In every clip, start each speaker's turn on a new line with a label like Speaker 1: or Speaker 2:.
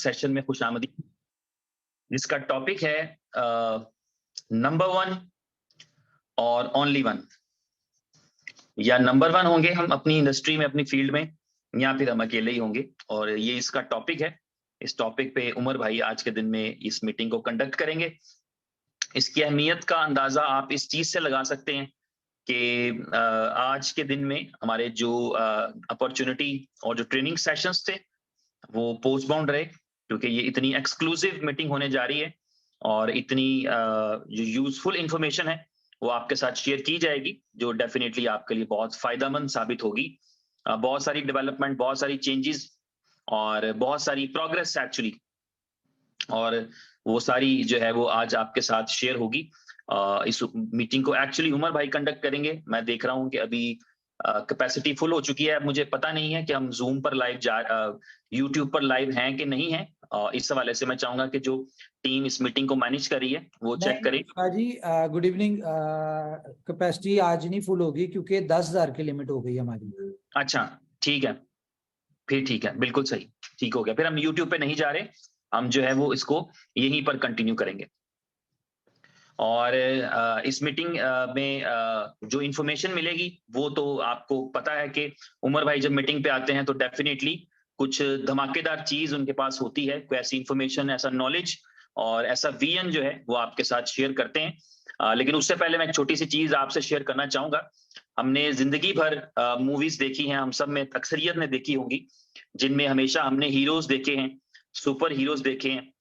Speaker 1: Session में खुशामदीद, जिसका topic है नंबर वन और ओनली वन। या नंबर वन होंगे हम अपनी इंडस्ट्री में, अपनी फील्ड में, या फिर हम अकेले ही होंगे। और ये इसका टॉपिक है। इस टॉपिक पे उमर भाई आज के दिन में इस मीटिंग को कंडक्ट करेंगे। इसकी अहमियत का अंदाजा आप इस चीज से लगा सकते हैं कि आज के दिन में हमारे जो अपॉर्चुनिटी और जो ट्रेनिंग सेशंस थे वो पोस्टपोन्ड रहे, क्योंकि ये इतनी एक्सक्लूसिव मीटिंग होने जा रही है और इतनी जो यूजफुल इंफॉर्मेशन है वो आपके साथ शेयर की जाएगी, जो डेफिनेटली आपके लिए बहुत फायदेमंद साबित होगी। बहुत सारी डेवलपमेंट, बहुत सारी चेंजेस और बहुत सारी प्रोग्रेस एक्चुअली, और वो सारी जो है वो आज आपके साथ शेयर होगी। इस मीटिंग को एक्चुअली उमर भाई कंडक्ट करेंगे। मैं देख रहा हूं कि अभी कैपेसिटी फुल हो चुकी है। मुझे पता नहीं है कि हम जूम पर लाइव यूट्यूब पर लाइव हैं कि नहीं है। इस हवाले से मैं चाहूंगा कि जो टीम इस मीटिंग को मैनेज कर रही है वो चेक करे।
Speaker 2: जी गुड इवनिंग। कैपेसिटी आज नहीं फुल होगी क्योंकि 10,000 की लिमिट हो गई हमारी। अच्छा,
Speaker 1: ठीक है, फिर ठीक है, बिल्कुल सही, ठीक हो गया। फिर हम यूट्यूब पे नहीं जा रहे, हम जो है वो इसको यहीं पर कंटिन्यू करेंगे। और इस मीटिंग में जो इंफॉर्मेशन मिलेगी वो तो आपको पता है कि उमर भाई जब मीटिंग पे आते हैं तो डेफिनेटली कुछ धमाकेदार चीज उनके पास होती है। कोई ऐसी इंफॉर्मेशन, ऐसा नॉलेज और ऐसा विजन जो है वो आपके साथ शेयर करते हैं। लेकिन उससे पहले मैं एक छोटी सी चीज आपसे शेयर करना चाहूंगा। हमने जिंदगी भर मूवीज देखी हैं, हम सब में अक्सरियत ने देखी होंगी, जिनमें हमेशा हमने हीरोज देखे हैं, सुपर हीरोज देखे हैं।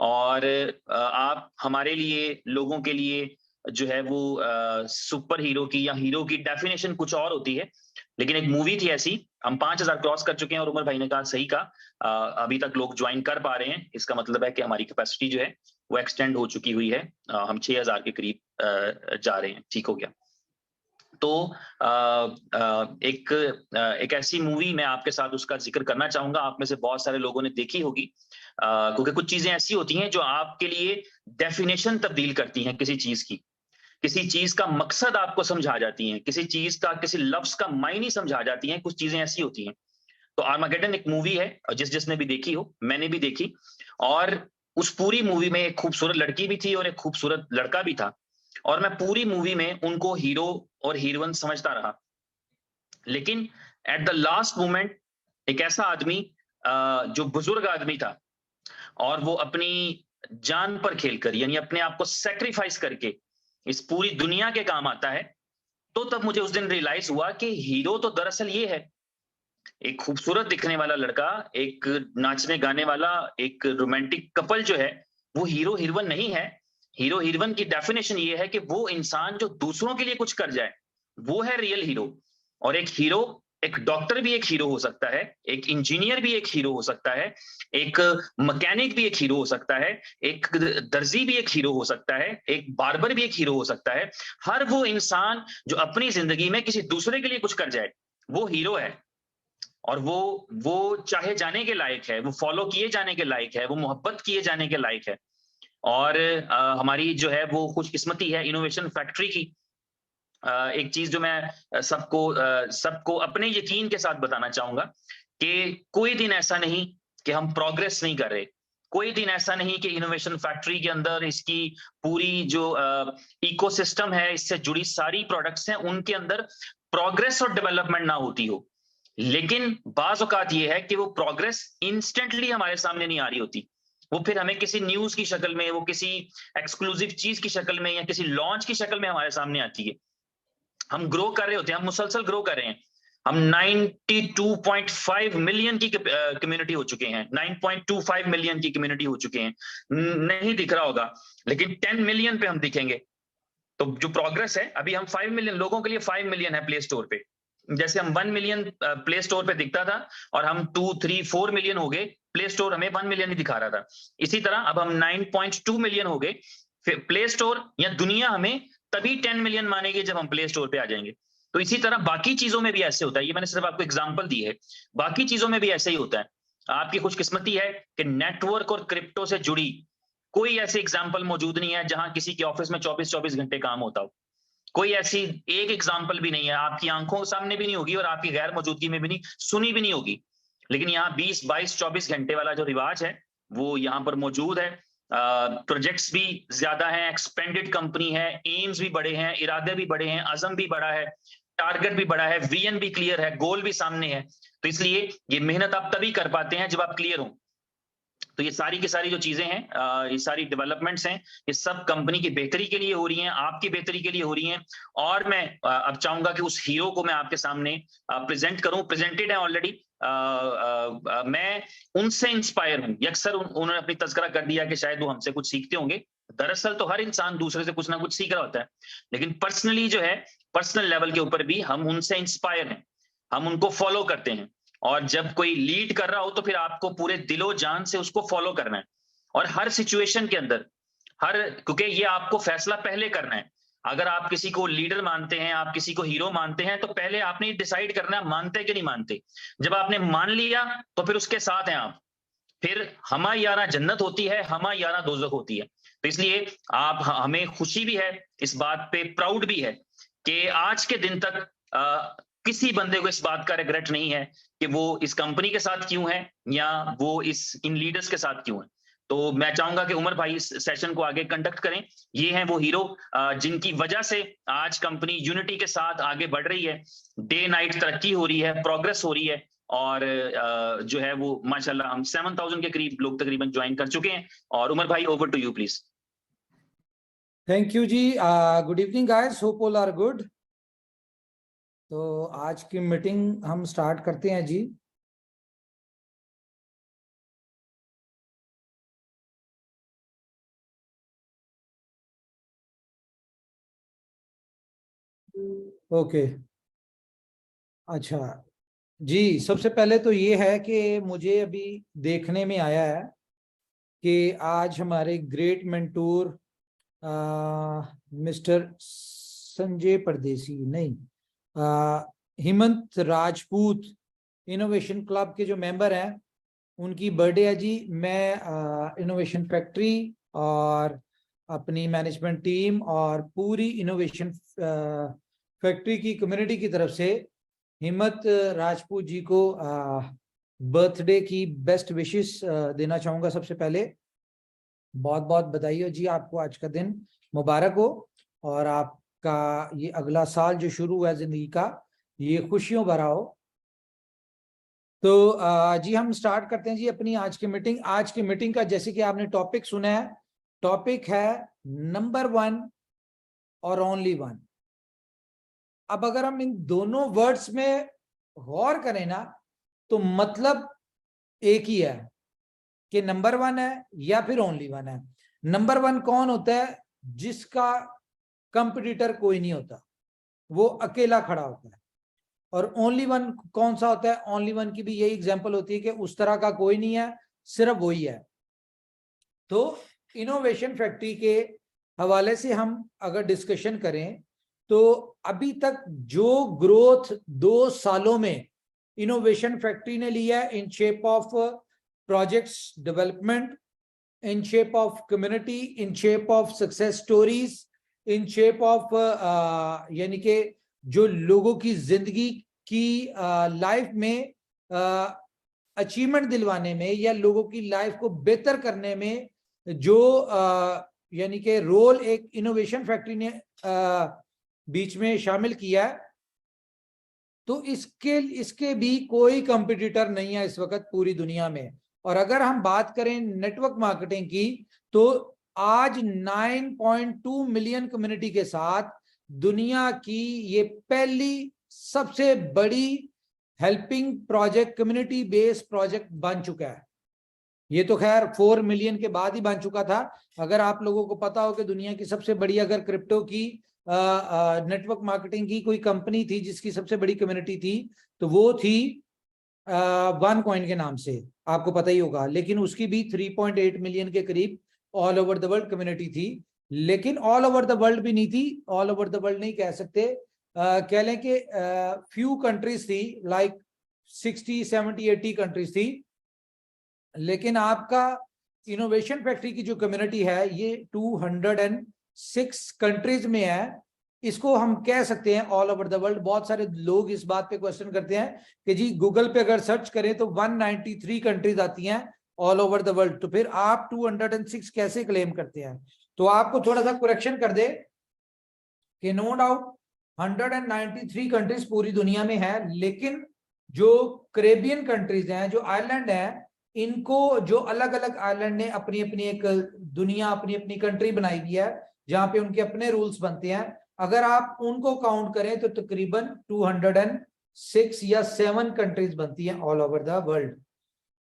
Speaker 1: और आप हमारे लिए, लोगों के लिए जो है वो सुपर हीरो की या हीरो की डेफिनेशन कुछ और होती है। लेकिन एक मूवी थी ऐसी, हम 5,000 क्रॉस कर चुके हैं और उमर भाई ने कहा सही कहा, अभी तक लोग ज्वाइन कर पा रहे हैं। इसका मतलब है कि हमारी कैपेसिटी जो है वो एक्सटेंड हो चुकी हुई है। हम 6,000 के करीब जा रहे हैं। ठीक हो गया। तो एक ऐसी मूवी मैं आपके साथ उसका जिक्र करना चाहूंगा। आप में से बहुत सारे लोगों ने देखी होगी, क्योंकि कुछ चीजें ऐसी होती हैं जो आपके लिए डेफिनेशन तब्दील करती हैं किसी चीज की, किसी चीज का मकसद आपको समझा जाती हैं, किसी चीज का, किसी लफ्ज का मायने समझा जाती हैं। कुछ चीजें ऐसी होती हैं। तो आर्मागेडन एक मूवी है, जिसने भी देखी हो, मैंने भी देखी। और उस पूरी मूवी में एक खूबसूरत लड़की भी थी और एक खूबसूरत लड़का भी था। और मैं पूरी मूवी में उनको हीरो और हीरोइन समझता रहा। लेकिन एट द लास्ट मोमेंट एक ऐसा आदमी, जो बुजुर्ग आदमी था, और वो अपनी जान पर खेलकर, यानी अपने आप को सेक्रीफाइस करके इस पूरी दुनिया के काम आता है। तो तब मुझे उस दिन रियलाइज हुआ कि हीरो तो दरअसल ये है, एक खूबसूरत दिखने वाला लड़का, एक नाचने गाने वाला, एक रोमांटिक कपल जो है, वो हीरो हीरोइन नहीं है। हीरो हीरोइन की डेफिनेशन ये है कि वो इंसान जो दूसरों के लिए कुछ कर जाए, वो है रियल हीरो। और एक हीरो, एक डॉक्टर भी एक हीरो हो सकता है, एक इंजीनियर भी एक हीरो हो सकता है, एक मैकेनिक भी एक हीरो हो सकता है, एक दर्जी भी एक हीरो हो सकता है, एक बार्बर भी एक हीरो हो सकता है। हर वो इंसान जो अपनी जिंदगी में किसी दूसरे के लिए कुछ कर जाए, वो हीरो है। और वो चाहे जाने के लायक है, वो फॉलो किए जाने के लायक है, वो मोहब्बत किए जाने के लायक है। और हमारी जो है वो खुशकिस्मती है इनोवेशन फैक्ट्री की। एक चीज जो मैं सबको अपने यकीन के साथ बताना चाहूंगा कि कोई दिन ऐसा नहीं कि हम प्रोग्रेस नहीं कर रहे। कोई दिन ऐसा नहीं कि इनोवेशन फैक्ट्री के अंदर इसकी पूरी जो इकोसिस्टम है, इससे जुड़ी सारी प्रोडक्ट्स हैं, उनके अंदर प्रोग्रेस और डेवलपमेंट ना होती हो। लेकिन बाज औकात ये है कि वो प्रोग्रेस इंस्टेंटली हमारे सामने नहीं आ रही होती। वो फिर हमें किसी न्यूज की शक्ल में, वो किसी एक्सक्लूसिव चीज की शक्ल में, या किसी लॉन्च की शक्ल में हमारे सामने आती है। हम ग्रो कर रहे होते हैं, हम मुसलसल ग्रो कर रहे हैं। हम 92.5 मिलियन की कम्युनिटी हो चुके हैं, 9.25 मिलियन की कम्युनिटी हो चुके हैं। नहीं दिख रहा होगा, लेकिन 10 मिलियन पे हम दिखेंगे। तो जो प्रोग्रेस है, अभी हम 5 मिलियन लोगों के लिए 5 मिलियन है प्ले स्टोर पे। जैसे हम 1 मिलियन प्ले स्टोर पे दिखता था और हम 2, 3, 4 मिलियन हो गए, प्ले स्टोर हमें 1 मिलियन ही दिखा रहा था। इसी तरह अब हम 9.2 मिलियन हो गए, फिर प्ले स्टोर या दुनिया हमें तभी 10 मिलियन मानेगी जब हम प्ले स्टोर पे आ जाएंगे। तो इसी तरह बाकी चीजों में भी ऐसे होता है। ये मैंने सिर्फ आपको एग्जांपल दी है, बाकी चीजों में भी ऐसे ही होता है। आपकी खुशकिस्मती है कि नेटवर्क और क्रिप्टो से जुड़ी कोई ऐसी एग्जांपल मौजूद नहीं है जहां किसी के ऑफिस में 24-24 घंटे काम होता हो। कोई ऐसी एक एग्जाम्पल भी नहीं है, आपकी आंखों के सामने भी नहीं होगी और आपकी गैर मौजूदगी में भी नहीं, सुनी भी नहीं होगी। लेकिन यहाँ 20, 22, 24 घंटे वाला जो रिवाज है वो यहाँ पर मौजूद है। प्रोजेक्ट्स भी ज्यादा हैं, एक्सपेंडेड कंपनी है, एम्स भी बड़े हैं, इरादे भी बड़े हैं, अज़म भी बड़ा है, टारगेट भी बड़ा है, विजन भी क्लियर है, गोल भी सामने है। तो इसलिए ये मेहनत आप तभी कर पाते हैं जब आप क्लियर हो। तो ये सारी की सारी जो चीजें हैं, ये सारी डेवलपमेंट्स हैं, ये सब कंपनी की बेहतरी के लिए हो रही हैं, आपकी बेहतरी के लिए हो रही हैं। और मैं अब चाहूंगा कि उस हीरो को मैं आपके सामने प्रेजेंट करूं। प्रेजेंटेड है ऑलरेडी। मैं उनसे इंस्पायर हूं। अक्सर उन्होंने अपनी तज़किरा कर दिया कि शायद वो हमसे कुछ सीखते होंगे। दरअसल तो हर इंसान दूसरे से कुछ ना कुछ सीख रहा होता है, लेकिन पर्सनली जो है, पर्सनल लेवल के ऊपर भी हम उनसे इंस्पायर हैं, हम उनको फॉलो करते हैं। और जब कोई लीड कर रहा हो तो फिर आपको पूरे दिलो जान से उसको फॉलो करना है, और हर सिचुएशन के अंदर, क्योंकि ये आपको फैसला पहले करना है। अगर आप किसी को लीडर मानते हैं, आप किसी को हीरो मानते हैं, तो पहले आपने डिसाइड करना है मानते कि नहीं मानते। जब आपने मान लिया तो फिर उसके साथ हैं आप। फिर हमा यारा जन्नत होती है, हमा यारा दोज़ख होती है। तो इसलिए आप, हमें खुशी भी है इस बात पे, प्राउड भी है कि आज के दिन तक किसी बंदे को इस बात का रिग्रेट नहीं है कि वो इस कंपनी के साथ क्यों है, या वो इन लीडर्स के साथ क्यों है। तो मैं चाहूंगा कि उमर भाई इस सेशन को आगे कंडक्ट करें। ये हैं वो हीरो जिनकी वजह से आज कंपनी यूनिटी के साथ आगे बढ़ रही है, डे नाइट तरक्की हो रही है, प्रोग्रेस हो रही है। और जो है वो माशाल्लाह हम 7000 के करीब लोग तकरीबन ज्वाइन कर चुके हैं। और उमर भाई, over to you please.
Speaker 2: Thank you जी। Good evening guys, hope all are good. तो आज की मीटिंग हम स्टार्ट करते हैं जी। ओके, अच्छा जी। सबसे पहले तो ये है कि मुझे अभी देखने में आया है कि आज हमारे ग्रेट मेंटोर मिस्टर संजय परदेसी नहीं, हेमंत राजपूत इनोवेशन क्लब के जो मेंबर हैं, उनकी बर्थडे है जी। मैं इनोवेशन फैक्ट्री और अपनी मैनेजमेंट टीम और पूरी इनोवेशन फैक्ट्री की कम्युनिटी की तरफ से हिम्मत राजपूत जी को बर्थडे की बेस्ट विशेस देना चाहूँगा। सबसे पहले बहुत बहुत बधाई हो जी, आपको आज का दिन मुबारक हो, और आपका ये अगला साल जो शुरू हुआ है जिंदगी का, ये खुशियों भरा हो। तो जी हम स्टार्ट करते हैं जी अपनी आज की मीटिंग। आज की मीटिंग का जैसे कि आपने टॉपिक सुना है, टॉपिक है नंबर 1 और ओनली 1। अब अगर हम इन दोनों वर्ड्स में गौर करें ना, तो मतलब एक ही है कि नंबर 1 है या फिर ओनली 1 है। नंबर 1 कौन होता है? जिसका कंपटीटर कोई नहीं होता, वो अकेला खड़ा होता है। और ओनली 1 कौन सा होता है? ओनली 1 की भी यही एग्जांपल होती है कि उस तरह का कोई नहीं है, सिर्फ वही है। तो इनोवेशन फैक्ट्री के हवाले से हम अगर डिस्कशन करें, तो अभी तक जो ग्रोथ 2 सालों में इनोवेशन फैक्ट्री ने लिया है, in shape of projects development, in shape of community, in shape of success stories, in shape of यानी कि जो लोगों की जिंदगी की लाइफ में अचीवमेंट दिलवाने में या लोगों की लाइफ को बेहतर करने में जो यानी कि रोल एक इनोवेशन फैक्ट्री ने बीच में शामिल किया है, तो इसके भी कोई कंपटीटर नहीं है इस वक्त पूरी दुनिया में। और अगर हम बात करें नेटवर्क मार्केटिंग की, तो आज 9.2 मिलियन कम्युनिटी के साथ दुनिया की ये पहली सबसे बड़ी helping project, community based project बन चुका है। ये तो खैर 4 मिलियन के बाद ही बन चुका था। अगर आप लोगों को पता हो कि दुनिया की सबसे बड़ी अगर क्रिप्टो की नेटवर्क मार्केटिंग की कोई कंपनी थी जिसकी सबसे बड़ी कम्युनिटी थी, तो वो थी वन कॉइन के नाम से, आपको पता ही होगा। लेकिन उसकी भी 3.8 मिलियन के करीब all over the world community थी। लेकिन ऑल ओवर द वर्ल्ड भी नहीं थी, ऑल ओवर द वर्ल्ड नहीं कह सकते, कह लें कि फ्यू कंट्रीज थी, लाइक 60, 70, 80 कंट्रीज थी। लेकिन आपका इनोवेशन फैक्ट्री की जो कम्युनिटी है ये 206 कंट्रीज में है। इसको हम कह सकते हैं ऑल ओवर द वर्ल्ड। बहुत सारे लोग इस बात पे क्वेश्चन करते हैं कि जी गूगल पे अगर सर्च करें तो 193 कंट्रीज आती हैं ऑल ओवर द वर्ल्ड। तो फिर आप 206 कैसे क्लेम करते हैं? तो आपको थोड़ा सा करेक्शन कर दे कि नो डाउट 193 कंट्रीज पूरी दुनिया में है, लेकिन जो करेबियन कंट्रीज हैं, जो आइलैंड हैं, इनको जो अलग अलग आइलैंड ने अपनी अपनी एक दुनिया, अपनी अपनी कंट्री बनाई हुई है जहां पे उनके अपने रूल्स बनते हैं। अगर आप उनको काउंट करें तो तकरीबन 206 या 7 कंट्रीज बनती हैं ऑल ओवर द वर्ल्ड।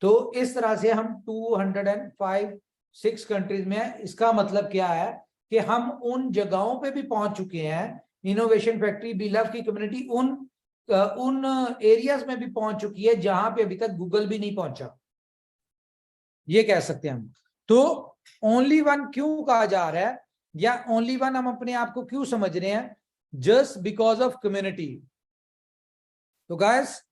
Speaker 2: तो इस तरह से हम 205-6 कंट्रीज में है। इसका मतलब क्या है कि हम उन जगहों पे भी पहुंच चुके हैं, इनोवेशन फैक्ट्री बी लव की कम्युनिटी उन एरियाज में भी पहुंच चुकी है जहां पे अभी तक गूगल भी नहीं पहुंचा, ये कह सकते हैं हम। तो ओनली वन क्यों कहा जा रहा है, या ओनली वन हम अपने आप को क्यों समझ रहे हैं? Just because of community. तो गाइस,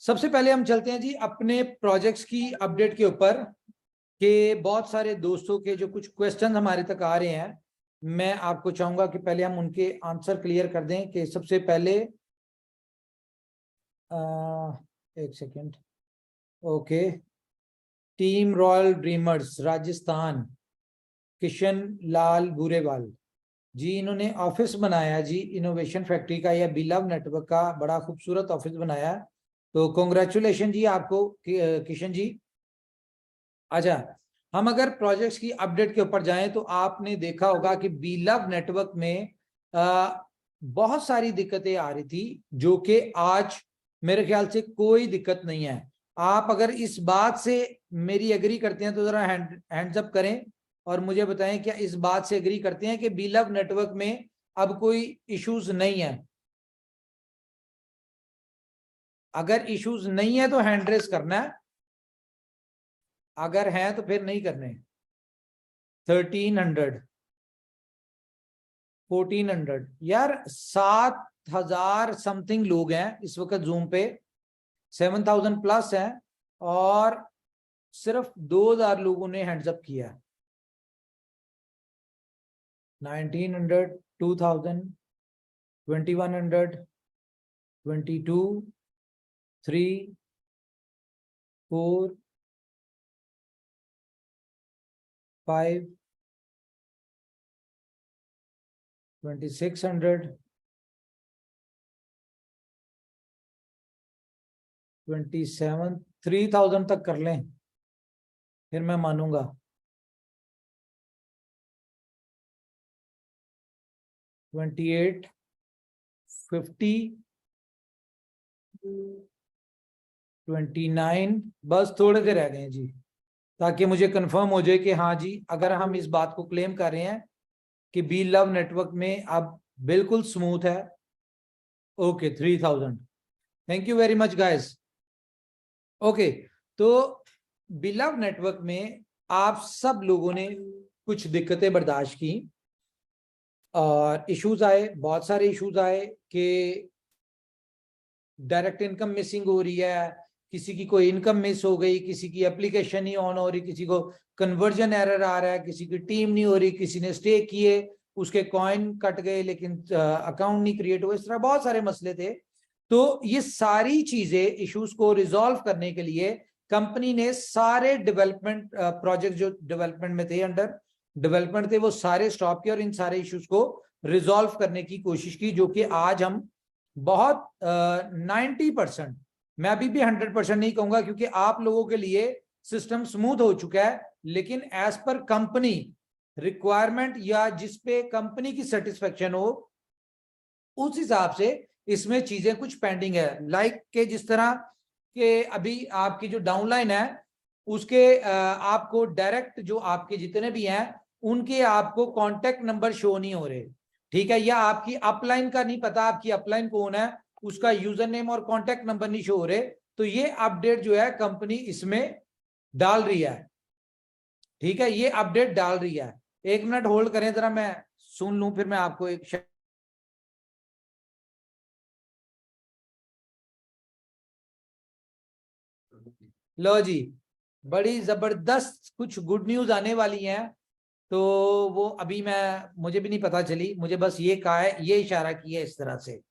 Speaker 2: सबसे पहले हम चलते हैं जी अपने प्रोजेक्ट्स की अपडेट के ऊपर, कि बहुत सारे दोस्तों के जो कुछ क्वेश्चन हमारे तक आ रहे हैं, मैं आपको चाहूंगा कि पहले हम उनके आंसर क्लियर कर दें। कि सबसे पहले एक second, okay, team Royal Dreamers Rajasthan, Kishan Lal Burewal ji, इन्होंने ऑफिस बनाया जी इनोवेशन फैक्ट्री का, या बिलव नेटवर्क का बड़ा खूबसूरत ऑफिस बनाया। तो कॉन्ग्रेचुलेशन जी आपको किशन जी। अच्छा, हम अगर प्रोजेक्ट्स की अपडेट के ऊपर जाएं तो आपने देखा होगा कि बिलव नेटवर्क में बहुत सारी दिक्कतें आ रही थी, जो कि आज मेरे ख्याल से कोई दिक्कत नहीं है। आप अगर इस बात से मेरी एग्री करते हैं तो जरा हैंड्स अप करें और मुझे बताएं, क्या इस बात से एग्री करते हैं कि बिलव नेटवर्क में अब कोई इश्यूज नहीं है? अगर इश्यूज नहीं है तो हैंड रेस करना है, अगर है तो फिर नहीं करने। 1300 1400 यार, 7000 समथिंग लोग हैं इस वक्त जूम पे, 7000 प्लस है, और सिर्फ 2000 लोगों ने हैंड्स अप किया। 1900, 2000, 2100, 22, 3, 4, 5, 2600, 27, 3000 तक कर लें फिर मैं मानूंगा। 28, 50, 29, बस थोड़े से रह गए हैं जी, ताकि मुझे कंफर्म हो जाए कि हाँ जी, अगर हम इस बात को क्लेम कर रहे हैं कि बी लव नेटवर्क में अब बिल्कुल स्मूथ है। Okay, 3000, thank you very much guys. Okay, तो बी लव नेटवर्क में आप सब लोगों ने कुछ दिक्कतें बर्दाश्त की और इश्यूज आए, बहुत सारे इश्यूज आए कि डायरेक्ट इनकम मिसिंग हो रही है, किसी की कोई इनकम मिस हो गई, किसी की एप्लीकेशन नहीं ऑन हो रही, किसी को कन्वर्जन एरर आ रहा है, किसी की टीम नहीं हो रही, किसी ने स्टे किए उसके कॉइन कट गए लेकिन अकाउंट नहीं क्रिएट हुआ, इस तरह बहुत सारे मसले थे। तो ये सारी चीजें, इश्यूज को रिजॉल्व करने के लिए कंपनी ने सारे डेवलपमेंट प्रोजेक्ट जो डेवलपमेंट में थे, अंडर डेवलपमेंट थे, वो सारे स्टॉप किए और इन सारे इश्यूज को रिजॉल्व करने की कोशिश की, जो कि आज हम बहुत 90%, मैं अभी भी 100% नहीं कहूंगा क्योंकि आप लोगों के लिए सिस्टम स्मूथ हो चुका है, लेकिन एज पर कंपनी रिक्वायरमेंट या जिस पे कंपनी की सेटिस्फेक्शन हो उस हिसाब से इसमें चीजें कुछ पेंडिंग है। लाइक के जिस तरह के अभी आपकी जो डाउनलाइन है उसके आपको डायरेक्ट जो आपके जितने भी हैं उनके आपको कांटेक्ट नंबर शो नहीं हो रहे, ठीक है, या आपकी अपलाइन का नहीं पता आपकी अपलाइन कौन है, उसका यूजर नेम और कांटेक्ट नंबर नहीं शो हो रहे। तो ये अपडेट जो है कंपनी इसमें डाल रही है, ठीक है, ये अपडेट डाल रही है। 1 मिनट होल्ड करें जरा, मैं सुन लूं फिर मैं आपको एक लो जी, बड़ी जबरदस्त कुछ गुड न्यूज आने वाली हैं। तो वो अभी मुझे भी नहीं पता चली, मुझे बस ये कहा है, ये इशारा किया इस तरह से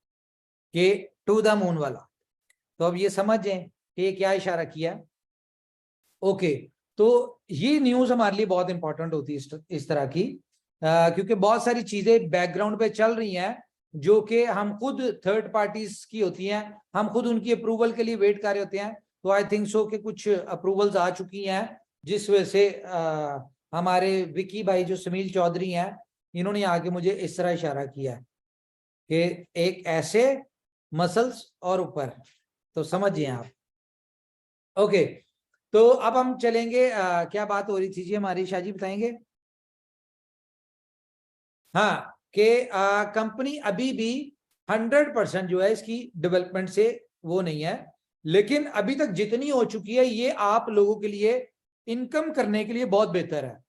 Speaker 2: कि टू द मून वाला। तो अब ये समझें कि ये क्या इशारा किया। ओके, तो ये न्यूज हमारे लिए बहुत इंपॉर्टेंट होती है इस तरह की, क्योंकि बहुत सारी चीजें बैकग्राउंड पे चल रही हैं जो कि हम खुद थर्ड पार्टीज की होती हैं, हम खुद उनकी अप्रूवल के लिए वेट कर रहे होते हैं। तो आई थिंक सो कि कुछ अप्रूवल्स आ चुकी हैं, जिस वजह से हमारे विकी भाई जो सुनील चौधरी हैं, इन्होंने आके मुझे इस तरह इशारा किया कि एक ऐसे मसल्स और ऊपर, तो समझिए आप। ओके, तो अब हम चलेंगे, क्या बात हो रही थी जी हमारी, शाह जी बताएंगे। हाँ, कि कंपनी अभी भी 100% जो है इसकी डेवलपमेंट से वो नहीं है, लेकिन अभी तक जितनी हो चुकी है ये आप लोगों के लिए इनकम करने के लिए बहुत बेहतर है।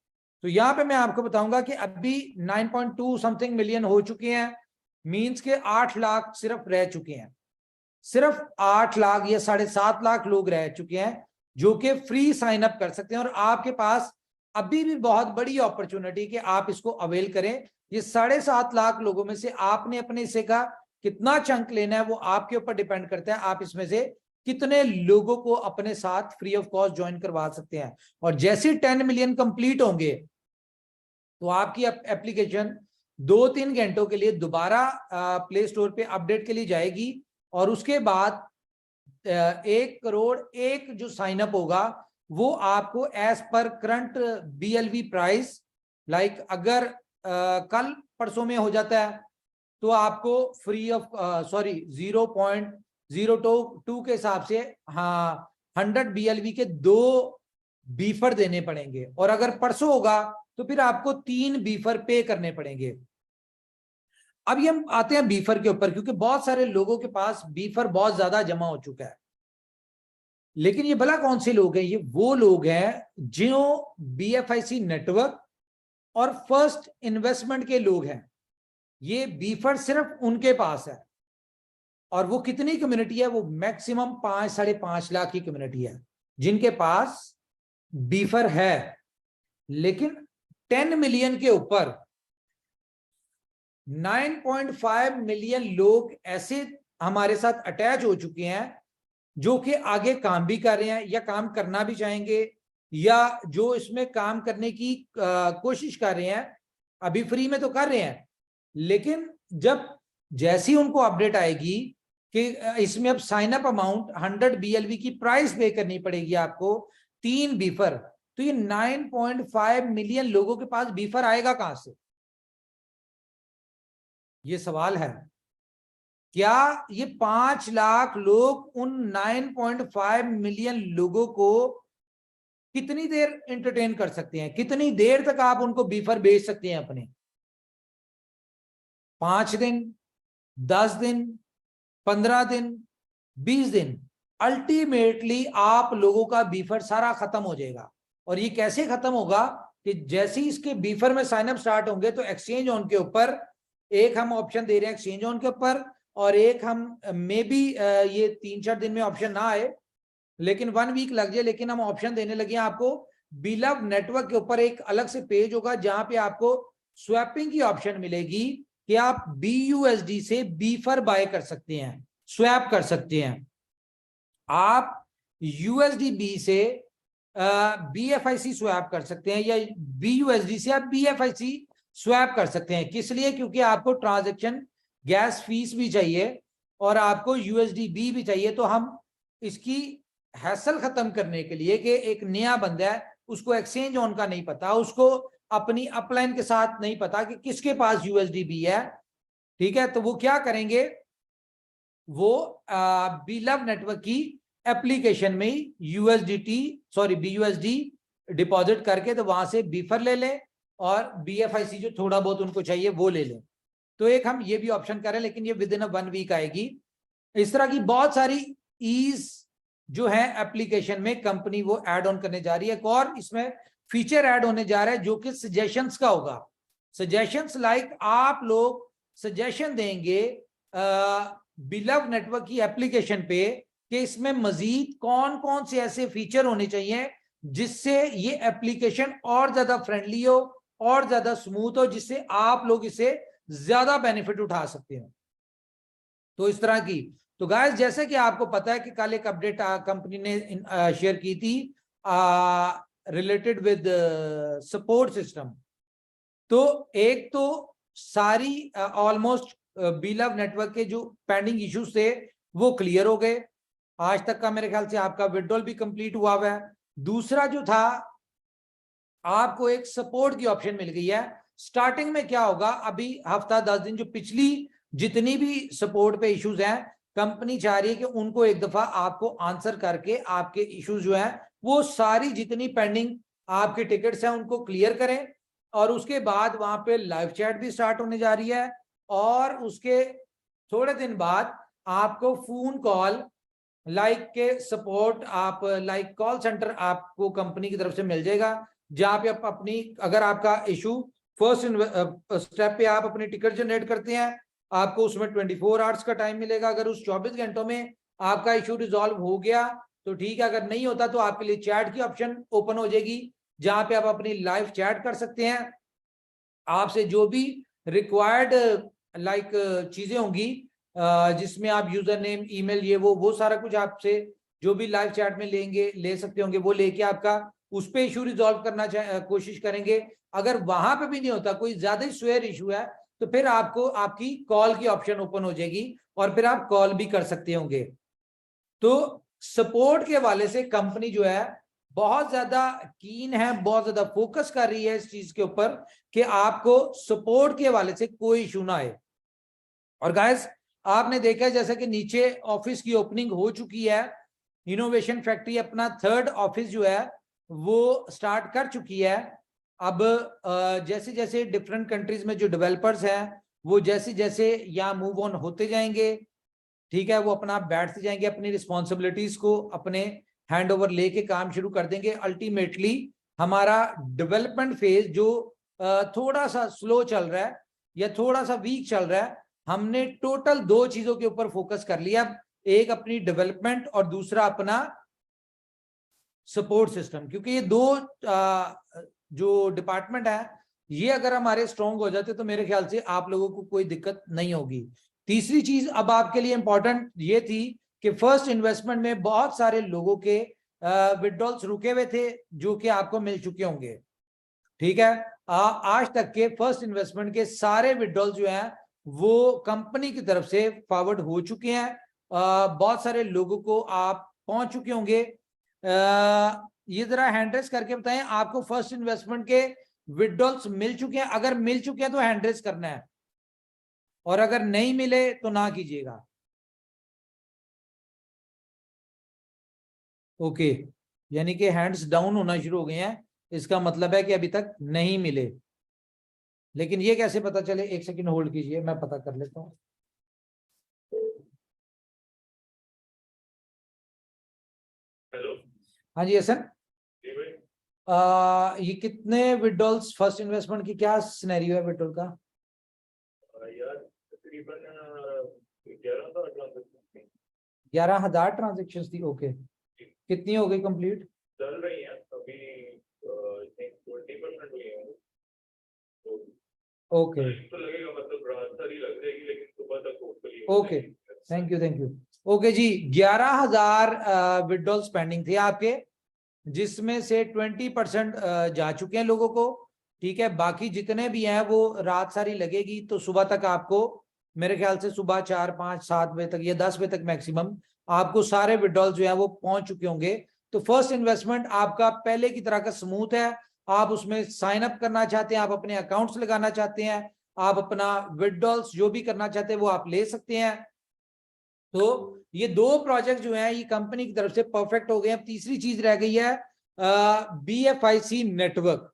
Speaker 2: तो यहाँ पे मैं आपको बताऊंगा कि अभी 9.2 समथिंग मिलियन हो चुके हैं, मींस के 8 लाख सिर्फ रह चुके हैं, सिर्फ 8 लाख या 7.5 लाख लोग रह चुके हैं जो कि फ्री साइन अप कर सकते हैं। और आपके पास अभी भी बहुत बड़ी अपॉर्चुनिटी कि आप इसको अवेल करें। ये 7.5 लाख लोगों में से आपने अपने हिस्से का कितना चंक लेना है वो आपके ऊपर डिपेंड करता है, आप इसमें से कितने लोगों को अपने साथ फ्री ऑफ कॉस्ट ज्वाइन करवा सकते हैं। और जैसे 10 मिलियन कंप्लीट होंगे तो आपकी एप्लीकेशन 2-3 घंटों के लिए दोबारा प्ले स्टोर पे अपडेट के लिए जाएगी, और उसके बाद 1 करोड़ एक जो साइन अप होगा वो आपको as per current BLV price, like अगर कल परसों में हो जाता है तो आपको फ्री ऑफ 0.02 के हिसाब से, हाँ, 100 BLV के 2 बीफर देने पड़ेंगे, और अगर परसों होगा तो फिर आपको 3 बीफर पे करने पड़ेंगे। अब ये हम आते हैं बीफर के ऊपर, क्योंकि बहुत सारे लोगों के पास बीफर बहुत ज्यादा जमा हो चुका है, लेकिन ये भला कौन से लोग हैं? ये वो लोग हैं जो BFIC नेटवर्क और फर्स्ट इन्वेस्टमेंट के लोग हैं। ये बीफर सिर्फ उनके पास है, और वो कितनी कम्युनिटी है? वो मैक्सिमम 5-5.5 लाख की कम्युनिटी है जिनके पास बीफर है। लेकिन 10 मिलियन के ऊपर 9.5 मिलियन लोग ऐसे हमारे साथ अटैच हो चुके हैं जो कि आगे काम भी कर रहे हैं या काम करना भी चाहेंगे, या जो इसमें काम करने की कोशिश कर रहे हैं। अभी फ्री में तो कर रहे हैं, लेकिन जब जैसी उनको अपडेट आएगी कि इसमें अब साइन अप अमाउंट 100 BLV की प्राइस पे करनी पड़ेगी आपको 3 बीफर, तो ये 9.5 मिलियन लोगों के पास बीफर आएगा कहां से? ये सवाल है। क्या ये 5 लाख लोग उन 9.5 मिलियन लोगों को कितनी देर एंटरटेन कर सकते हैं? कितनी देर तक आप उनको बीफर बेच सकते हैं अपने? 5 दिन, 10 दिन, 15 दिन, 20 दिन? अल्टीमेटली आप लोगों का बीफर सारा खत्म हो जाएगा। और ये कैसे खत्म होगा? कि जैसे ही इसके बीफर में साइन अप स्टार्ट होंगे तो एक्सचेंज ऑन के ऊपर एक हम ऑप्शन दे रहे हैं एक्सचेंज ऑन के ऊपर, और एक हम मे बी ये 3-4 दिन में ऑप्शन ना आए, लेकिन 1 वीक लग जाए, लेकिन हम ऑप्शन देने लगे हैं आपको। बिलव नेटवर्क के ऊपर एक अलग से पेज होगा जहां पे आपको स्वैपिंग की ऑप्शन मिलेगी कि आप BUSD से बीफर बाय कर सकते हैं, स्वैप कर सकते हैं। आप USDB से BFIC स्वैप कर सकते हैं, या BUSD से आप BFIC स्वैप कर सकते हैं। किस लिए? क्योंकि आपको ट्रांजैक्शन गैस फीस भी चाहिए और आपको USDB भी चाहिए। तो हम इसकी हैसल खत्म करने के लिए कि एक नया बंदा है, उसको एक्सचेंज ऑन का नहीं पता, उसको अपनी अपलाइन के साथ नहीं पता कि किसके पास USDB है, ठीक है, तो वो क्या करेंगे? वो बिलव नेटवर्क की एप्लीकेशन में BUSD डिपॉजिट करके तो वहां से बीफर ले लें, और BFIC जो थोड़ा बहुत उनको चाहिए वो ले लें। तो एक हम ये भी ऑप्शन करें, लेकिन ये विद इन 1 वीक आएगी। इस तरह की बहुत सारी ईज जो है एप्लीकेशन में कंपनी वो ऐड ऑन करने जा रही है। एक और इसमें फीचर ऐड होने जा रहा है जो कि सजेशंस का होगा। सजेशंस लाइक आप लोग सजेशन देंगे बिलव नेटवर्क की एप्लीकेशन पे कि इसमें मजीद कौन कौन से ऐसे फीचर होने चाहिए जिससे ये एप्लीकेशन और ज्यादा फ्रेंडली हो और ज्यादा स्मूथ हो, जिससे आप लोग इसे ज्यादा बेनिफिट उठा सकते हैं। तो इस तरह की, तो गाइस जैसे कि आपको पता है कि कल एक अपडेट कंपनी ने शेयर की थी, रिलेटेड विद सपोर्ट सिस्टम। तो एक तो सारी ऑलमोस्ट बीलव नेटवर्क के जो पेंडिंग इश्यूज थे वो क्लियर हो गए। आज तक का मेरे ख्याल से आपका विड्रॉल भी कंप्लीट हुआ है। दूसरा जो था, आपको एक सपोर्ट की ऑप्शन मिल गई है। स्टार्टिंग में क्या होगा, अभी हफ्ता 10 दिन जो पिछली जितनी भी सपोर्ट पे इश्यूज हैं, कंपनी चाह रही है कि उनको एक दफा आपको आंसर करके आपके इश्यूज जो हैं वो सारी जितनी पेंडिंग आपके टिकट्स हैं उनको क्लियर करें। और उसके बाद वहां पे लाइव चैट भी स्टार्ट होने जा रही है, और उसके थोड़े दिन बाद आपको फोन कॉल लाइक के सपोर्ट, आप लाइक कॉल सेंटर आपको कंपनी की तरफ से मिल जाएगा, जहां पे आप अपनी, अगर आपका इशू फर्स्ट स्टेप पे आप अपनी टिकट जनरेट करते हैं, आपको उसमें 24 आवर्स का टाइम मिलेगा। अगर उस 24 घंटों में आपका इशू रिजॉल्व हो गया तो ठीक है, अगर नहीं होता तो आपके लिए चैट की ऑप्शन ओपन हो जाएगी, जहां पे आप अपनी लाइव चैट कर सकते हैं। आपसे जो भी रिक्वायर्ड लाइक चीजें होंगी, जिसमें आप यूजर नेम, ईमेल, ये वो सारा कुछ आपसे जो भी लाइव चैट में ले सकते होंगे, वो लेके आपका उस पे इशू रिजॉल्व करना कोशिश करेंगे। अगर वहां पे भी नहीं होता, कोई ज्यादा ही स्वेयर इशू है, तो फिर आपको आपकी कॉल की ऑप्शन ओपन हो जाएगी और फिर आप कॉल भी कर सकते होंगे। तो सपोर्ट के हवाले से कंपनी जो है बहुत ज्यादा कीन है, बहुत ज्यादा फोकस कर रही है इस चीज के ऊपर कि आपको सपोर्ट के हवाले से कोई इशू ना आए। और गाइस, आपने देखा है जैसे कि नीचे ऑफिस की ओपनिंग हो चुकी है, इनोवेशन फैक्ट्री अपना 3rd ऑफिस जो है वो स्टार्ट कर चुकी है। अब जैसे जैसे डिफरेंट कंट्रीज में जो डेवलपर्स हैं वो जैसे जैसे यहाँ मूव ऑन होते जाएंगे, ठीक है, वो अपना बैठते जाएंगे, अपनी रिस्पॉन्सिबिलिटीज को अपने हैंड ओवर लेके काम शुरू कर देंगे। अल्टीमेटली हमारा डेवलपमेंट फेज जो थोड़ा सा स्लो चल रहा है या थोड़ा सा वीक चल रहा है, हमने टोटल 2 चीजों के ऊपर फोकस कर लिया। एक अपनी डेवलपमेंट और दूसरा अपना सपोर्ट सिस्टम, क्योंकि ये 2 जो डिपार्टमेंट है ये अगर हमारे स्ट्रॉन्ग हो जाते तो मेरे ख्याल से आप लोगों को कोई दिक्कत नहीं होगी। तीसरी चीज अब आपके लिए इंपॉर्टेंट ये थी कि फर्स्ट इन्वेस्टमेंट में बहुत सारे लोगों के विड्रॉल्स रुके हुए थे जो कि आपको मिल चुके होंगे, ठीक है। आज तक के फर्स्ट इन्वेस्टमेंट के सारे विड्रॉल जो हैं वो कंपनी की तरफ से फॉरवर्ड हो चुके हैं। बहुत सारे लोगों को आप पहुंच चुके होंगे। ये जरा हैंड रेस करके बताएं, आपको फर्स्ट इन्वेस्टमेंट के विड्रॉल्स मिल चुके हैं? अगर मिल चुके हैं तो हैंड रेस करना है, और अगर नहीं मिले तो ना कीजिएगा। ओके, यानी कि हैंड्स डाउन होना शुरू हो गए हैं, इसका मतलब है कि अभी तक नहीं मिले। लेकिन ये कैसे पता चले? 1 सेकंड होल्ड कीजिए, मैं पता कर लेता हूँ।
Speaker 3: हेलो,
Speaker 2: हाँ जी हसन, ये कितने विड्रॉल्स फर्स्ट इन्वेस्टमेंट की, क्या सिनेरियो है विड्रॉल का?
Speaker 3: यार तकरीबन
Speaker 2: 11,000 ट्रांजेक्शन थी। ओके, कितनी हो गई कंप्लीट?
Speaker 3: चल रही है अभी, 20% हुई है।
Speaker 2: ओके
Speaker 3: तो लगेगा, मतलब रात सारी लग जाएगी, लेकिन सुबह तक hopefully.
Speaker 2: Okay, thank you. Okay जी, 11,000 विड्रॉल्स पेंडिंग थे आपके, जिसमें से 20% जा चुके हैं लोगों को, ठीक है। बाकी जितने भी हैं वो रात सारी लगेगी, तो सुबह तक आपको, मेरे ख्याल से सुबह 4, 5, 7 बजे तक या 10 बजे तक मैक्सिमम आपको सारे विड्रॉल जो है वो पहुंच चुके होंगे। तो फर्स्ट इन्वेस्टमेंट आपका पहले की तरह का स्मूथ है। आप उसमें साइन अप करना चाहते हैं, आप अपने अकाउंट्स लगाना चाहते हैं, आप अपना विड्रॉल्स जो भी करना चाहते हैं वो आप ले सकते हैं। तो ये 2 प्रोजेक्ट जो हैं ये कंपनी की तरफ से परफेक्ट हो गए। अब तीसरी चीज रह गई है BFIC नेटवर्क,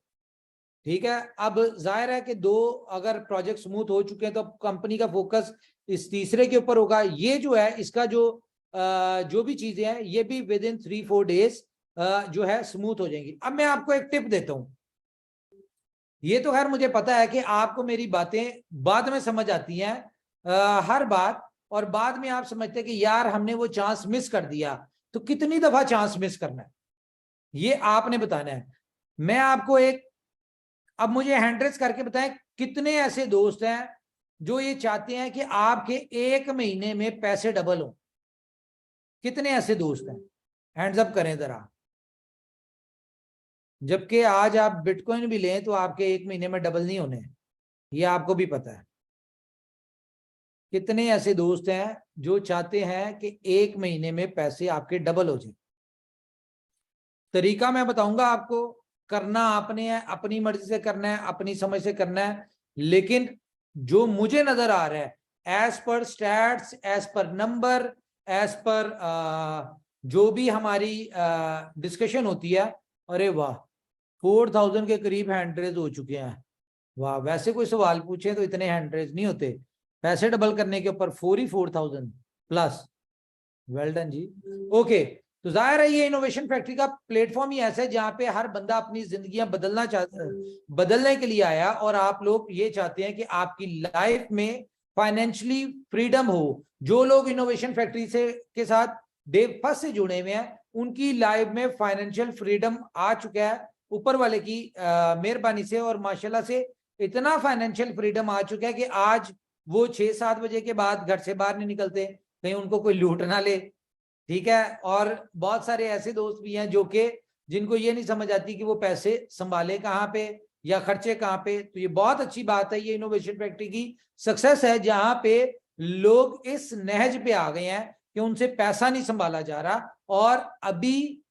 Speaker 2: ठीक है। अब जाहिर है कि 2 अगर प्रोजेक्ट स्मूथ हो चुके हैं तो कंपनी का फोकस इस तीसरे के ऊपर होगा। ये जो है इसका जो भी चीजें हैं ये भी विद इन 3-4 डेज जो है स्मूथ हो जाएंगी। अब मैं आपको एक टिप देता हूं, ये तो खैर मुझे पता है कि आपको मेरी बातें बाद में समझ आती हैं हर बात, और बाद में आप समझते हैं कि यार हमने वो चांस मिस कर दिया। तो कितनी दफा चांस मिस करना है ये आपने बताना है। मैं आपको अब मुझे हैंड्रेस करके बताएं, कितने ऐसे दोस्त हैं जो ये चाहते हैं कि आपके 1 महीने में पैसे डबल हो? कितने ऐसे दोस्त हैं? हैंड्स अप करें जरा। जबकि आज आप बिटकॉइन भी लें तो आपके 1 महीने में डबल नहीं होने, ये आपको भी पता है। कितने ऐसे दोस्त हैं जो चाहते हैं कि 1 महीने में पैसे आपके डबल हो जाए? तरीका मैं बताऊंगा आपको, करना आपने है, अपनी मर्जी से करना है, अपनी समझ से करना है, लेकिन जो मुझे नजर आ रहा है as per stats, as per number, as per जो भी हमारी डिस्कशन होती है, अरे वाह 4000 के करीब हैंड रेज हो चुके हैं। वाह, वैसे कोई सवाल पूछे तो इतने हैंड रेज नहीं होते पैसे डबल करने के ऊपर, 44,000 प्लस। वेल डन जी। ओके, तो जाहिर है ये इनोवेशन फैक्ट्री का प्लेटफॉर्म ही ऐसा है जहां पे हर बंदा अपनी जिंदगियां बदलना चाहता है, बदलने के लिए आया, और आप लोग ये चाहते हैं कि आपकी लाइफ में फाइनेंशियली फ्रीडम हो। जो लोग इनोवेशन फैक्ट्री से के साथ डे फर्स्ट से जुड़े हुए हैं उनकी लाइफ में फाइनेंशियल फ्रीडम आ चुका है ऊपर वाले की मेहरबानी से, और माशाल्लाह से इतना फाइनेंशियल फ्रीडम आ चुका है कि आज वो 6-7 बजे के बाद घर से बाहर नहीं निकलते कहीं उनको कोई लूट ना ले। ठीक है, और बहुत सारे ऐसे दोस्त भी हैं जो कि जिनको ये नहीं समझ आती कि वो पैसे संभाले कहाँ पे या खर्चे कहाँ पे। तो ये बहुत अच्छी बात है, ये इनोवेशन फैक्ट्री की सक्सेस है जहां पे लोग इस नहज पे आ गए हैं कि उनसे पैसा नहीं संभाला जा रहा। और अभी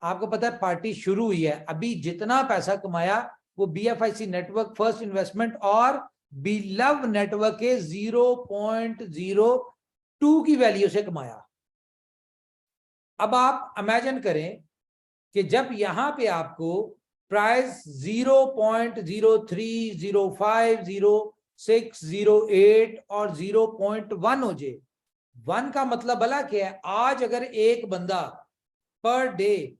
Speaker 2: आपको पता है पार्टी शुरू हुई है, अभी जितना पैसा कमाया वो BFIC नेटवर्क, फर्स्ट इन्वेस्टमेंट और बिलव नेटवर्क के 0.02 की वैल्यू से कमाया। अब आप इमेजिन करें कि जब यहां पे आपको प्राइस 0.03050608 और 0.1 हो जाए, 1 का मतलब भला क्या है? आज अगर एक बंदा पर डे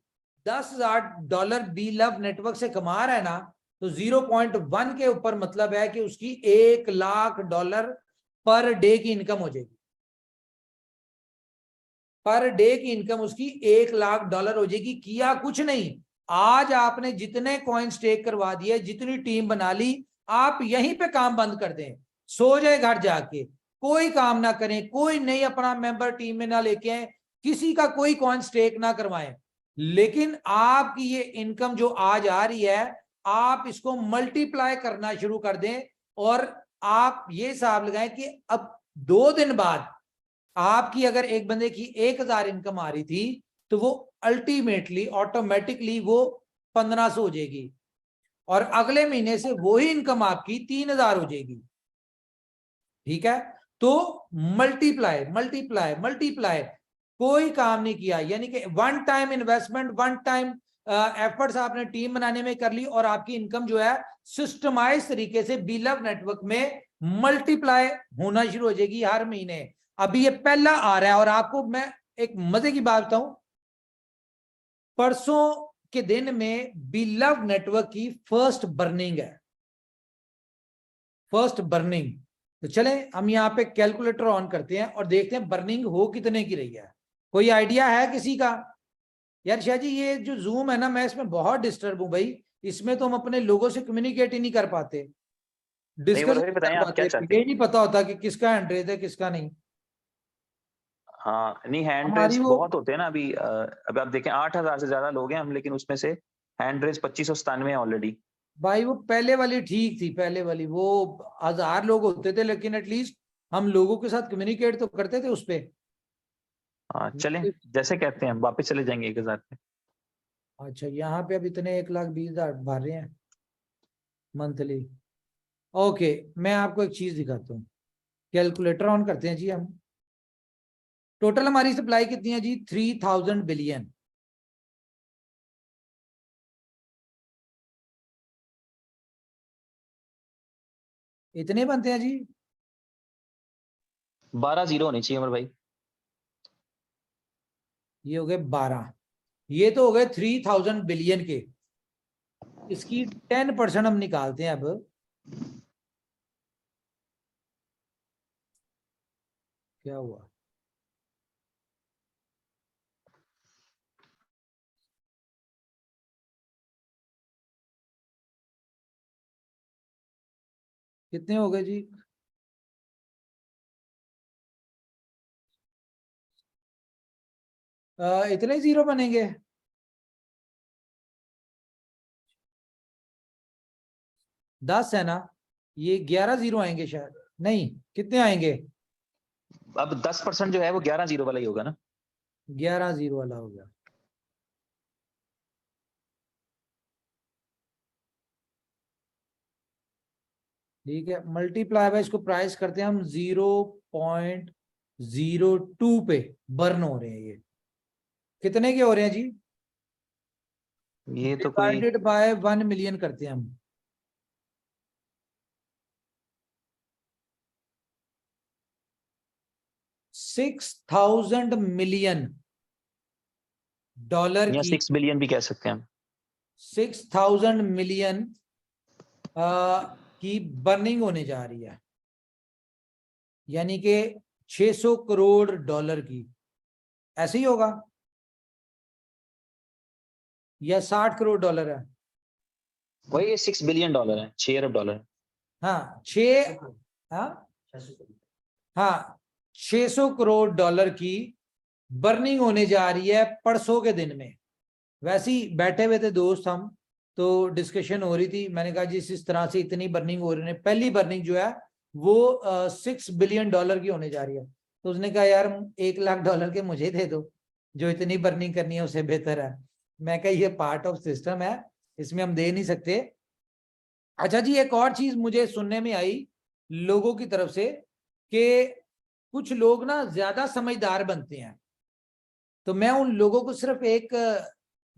Speaker 2: $10,000 BLove नेटवर्क से कमा रहा है ना, तो 0.1 के ऊपर मतलब है कि उसकी $1,00,000 पर डे की इनकम हो जाएगी। पर डे की इनकम उसकी $1,00,000 हो जाएगी। किया कुछ नहीं, आज आपने जितने कॉइन स्टेक करवा दिए, जितनी टीम बना ली, आप यहीं पे काम बंद कर दें, सो जाए घर जाके, कोई काम ना करें, कोई नहीं अपना मेंबर टीम में ना लेके आए, किसी का कोई कॉइन स्टेक ना करवाएं, लेकिन आपकी ये इनकम जो आज आ रही है आप इसको मल्टीप्लाई करना शुरू कर दें। और आप ये हिसाब लगाएं कि अब 2 दिन बाद आपकी अगर एक बंदे की 1,000 इनकम आ रही थी तो वो अल्टीमेटली ऑटोमेटिकली वो 1,500 हो जाएगी, और अगले महीने से वही इनकम आपकी 3,000 हो जाएगी। ठीक है, तो मल्टीप्लाई मल्टीप्लाई मल्टीप्लाई, कोई काम नहीं किया, यानी कि 1 टाइम इन्वेस्टमेंट, 1 टाइम एफर्ट्स आपने टीम बनाने में कर ली, और आपकी इनकम जो है सिस्टमाइज तरीके से बिलव नेटवर्क में मल्टीप्लाई होना शुरू हो जाएगी हर महीने। अभी ये पहला आ रहा है, और आपको मैं एक मजे की बात बताऊं, परसों के दिन में बिलव नेटवर्क की फर्स्ट बर्निंग है, फर्स्ट बर्निंग। तो चले हम यहाँ पे कैलकुलेटर ऑन करते हैं और देखते हैं बर्निंग हो कितने की रही है। कोई आइडिया है किसी का? यार शाह जी ये जो जूम है ना, मैं इसमें बहुत डिस्टर्ब हूं भाई, इसमें तो हम अपने लोगों से कम्युनिकेट ही नहीं कर पाते,
Speaker 1: नहीं
Speaker 2: डिस्कस
Speaker 1: बोलो, फिर
Speaker 2: नहीं
Speaker 1: बताएं
Speaker 2: कर
Speaker 1: आप क्या
Speaker 2: पाते,
Speaker 1: चाहते
Speaker 2: ये
Speaker 1: हैं।
Speaker 2: नहीं पता होता कि किसका हैंड रेज है किसका नहीं।
Speaker 1: हाँ नहीं, हैंड
Speaker 2: हमारी
Speaker 1: रेस
Speaker 2: वो
Speaker 1: बहुत होते हैं ना अभी। अभी आप देखें 8,000 से ज्यादा लोग हैं हम, लेकिन उसमें से हैंड रेस 2597 है ऑलरेडी।
Speaker 2: भाई वो पहले वाली ठीक थी, पहले वाली वो 1,000 लोग होते थे, लेकिन एटलीस्ट हम लोगों के साथ कम्युनिकेट तो करते थे उस पर।
Speaker 1: हाँ चलें, जैसे कहते हैं हम वापस चले जाएंगे 1,000 पे।
Speaker 2: अच्छा, यहाँ पे अब इतने 1,20,000 भर रहे हैं मंथली। ओके, मैं आपको एक चीज दिखाता हूँ, कैलकुलेटर ऑन करते हैं जी हम। टोटल हमारी सप्लाई कितनी है जी? 3,000 बिलियन। इतने बनते हैं जी।
Speaker 1: 12 जीरो होनी चाहिए अमर भाई।
Speaker 2: ये हो गए 12, ये तो हो गए 3,000 बिलियन के। इसकी 10% हम निकालते हैं अब। क्या हुआ? कितने हो गए जी? इतने जीरो बनेंगे? 10 है ना, ये 11 जीरो आएंगे शायद, नहीं कितने आएंगे?
Speaker 1: अब 10% जो है वो 11 जीरो वाला ही होगा ना।
Speaker 2: 11 जीरो वाला हो गया। ठीक है, मल्टीप्लाई बाय इसको प्राइस करते हैं हम 0.02 पे बर्न हो रहे हैं। ये कितने के हो रहे हैं जी?
Speaker 1: ये तो कोई
Speaker 2: डिवाइडेड बाय 1 मिलियन करते हैं हम। 6,000 मिलियन डॉलर
Speaker 1: या
Speaker 2: की,
Speaker 1: 6 बिलियन भी कह सकते हैं हम।
Speaker 2: 6,000 मिलियन की बर्निंग होने जा रही है, यानी कि 600 करोड़ डॉलर की। ऐसे ही होगा या 60 करोड़ डॉलर है?
Speaker 1: वही 6 बिलियन डॉलर है, 6 अरब डॉलर।
Speaker 2: हाँ 600 करोड़ डॉलर की बर्निंग होने जा रही है परसों के दिन में। वैसे ही बैठे हुए थे दोस्त हम, तो डिस्कशन हो रही थी, मैंने कहा जी इस तरह से इतनी बर्निंग हो रही है, पहली बर्निंग जो है वो 6 बिलियन डॉलर की होने जा रही है। तो उसने कहा यार 1 लाख डॉलर के मुझे दे दो, जो इतनी बर्निंग करनी है उससे बेहतर है। मैं कहा ये पार्ट ऑफ सिस्टम है, इसमें हम दे नहीं सकते। अच्छा जी, एक और चीज मुझे सुनने में आई लोगों की तरफ से कि कुछ लोग ना ज्यादा समझदार बनते हैं। तो मैं उन लोगों को सिर्फ एक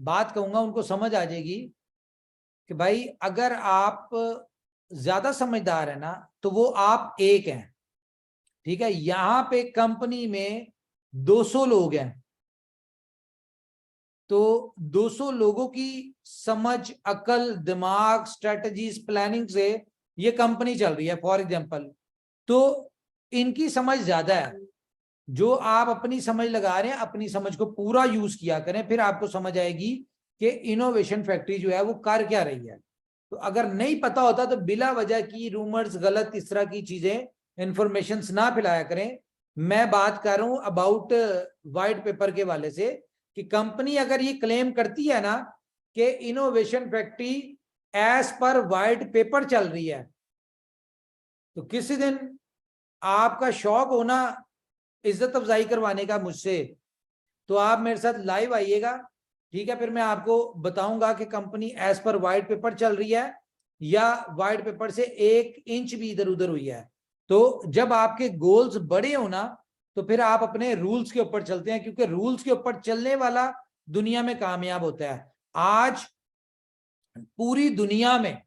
Speaker 2: बात कहूंगा, उनको समझ आ जाएगी कि भाई अगर आप ज्यादा समझदार है ना तो वो आप एक हैं। ठीक है, यहां पे कंपनी में 200 लोग हैं, तो 200 लोगों की समझ, अकल, दिमाग, स्ट्रेटजीज, प्लानिंग से ये कंपनी चल रही है फॉर एग्जांपल। तो इनकी समझ ज्यादा है। जो आप अपनी समझ लगा रहे हैं, अपनी समझ को पूरा यूज किया करें, फिर आपको समझ आएगी कि इनोवेशन फैक्ट्री जो है वो कर क्या रही है। तो अगर नहीं पता होता तो बिला वजह की रूमर्स, गलत इस तरह की चीजें, इंफॉर्मेशन ना फैलाया करें। मैं बात कर रहा हूं अबाउट व्हाइट पेपर के वाले से, कि कंपनी अगर ये क्लेम करती है ना कि innovation factory as per white paper चल रही है, तो किसी दिन आपका शौक होना इज्जत अफजाई करवाने का मुझसे, तो आप मेरे साथ लाइव आइएगा। ठीक है, फिर मैं आपको बताऊंगा कि company as per white paper चल रही है या व्हाइट पेपर से 1 इंच भी इधर उधर हुई है। तो जब आपके गोल्स बड़े हो ना, तो फिर आप अपने रूल्स के ऊपर चलते हैं, क्योंकि रूल्स के ऊपर चलने वाला दुनिया में कामयाब होता है। आज पूरी दुनिया में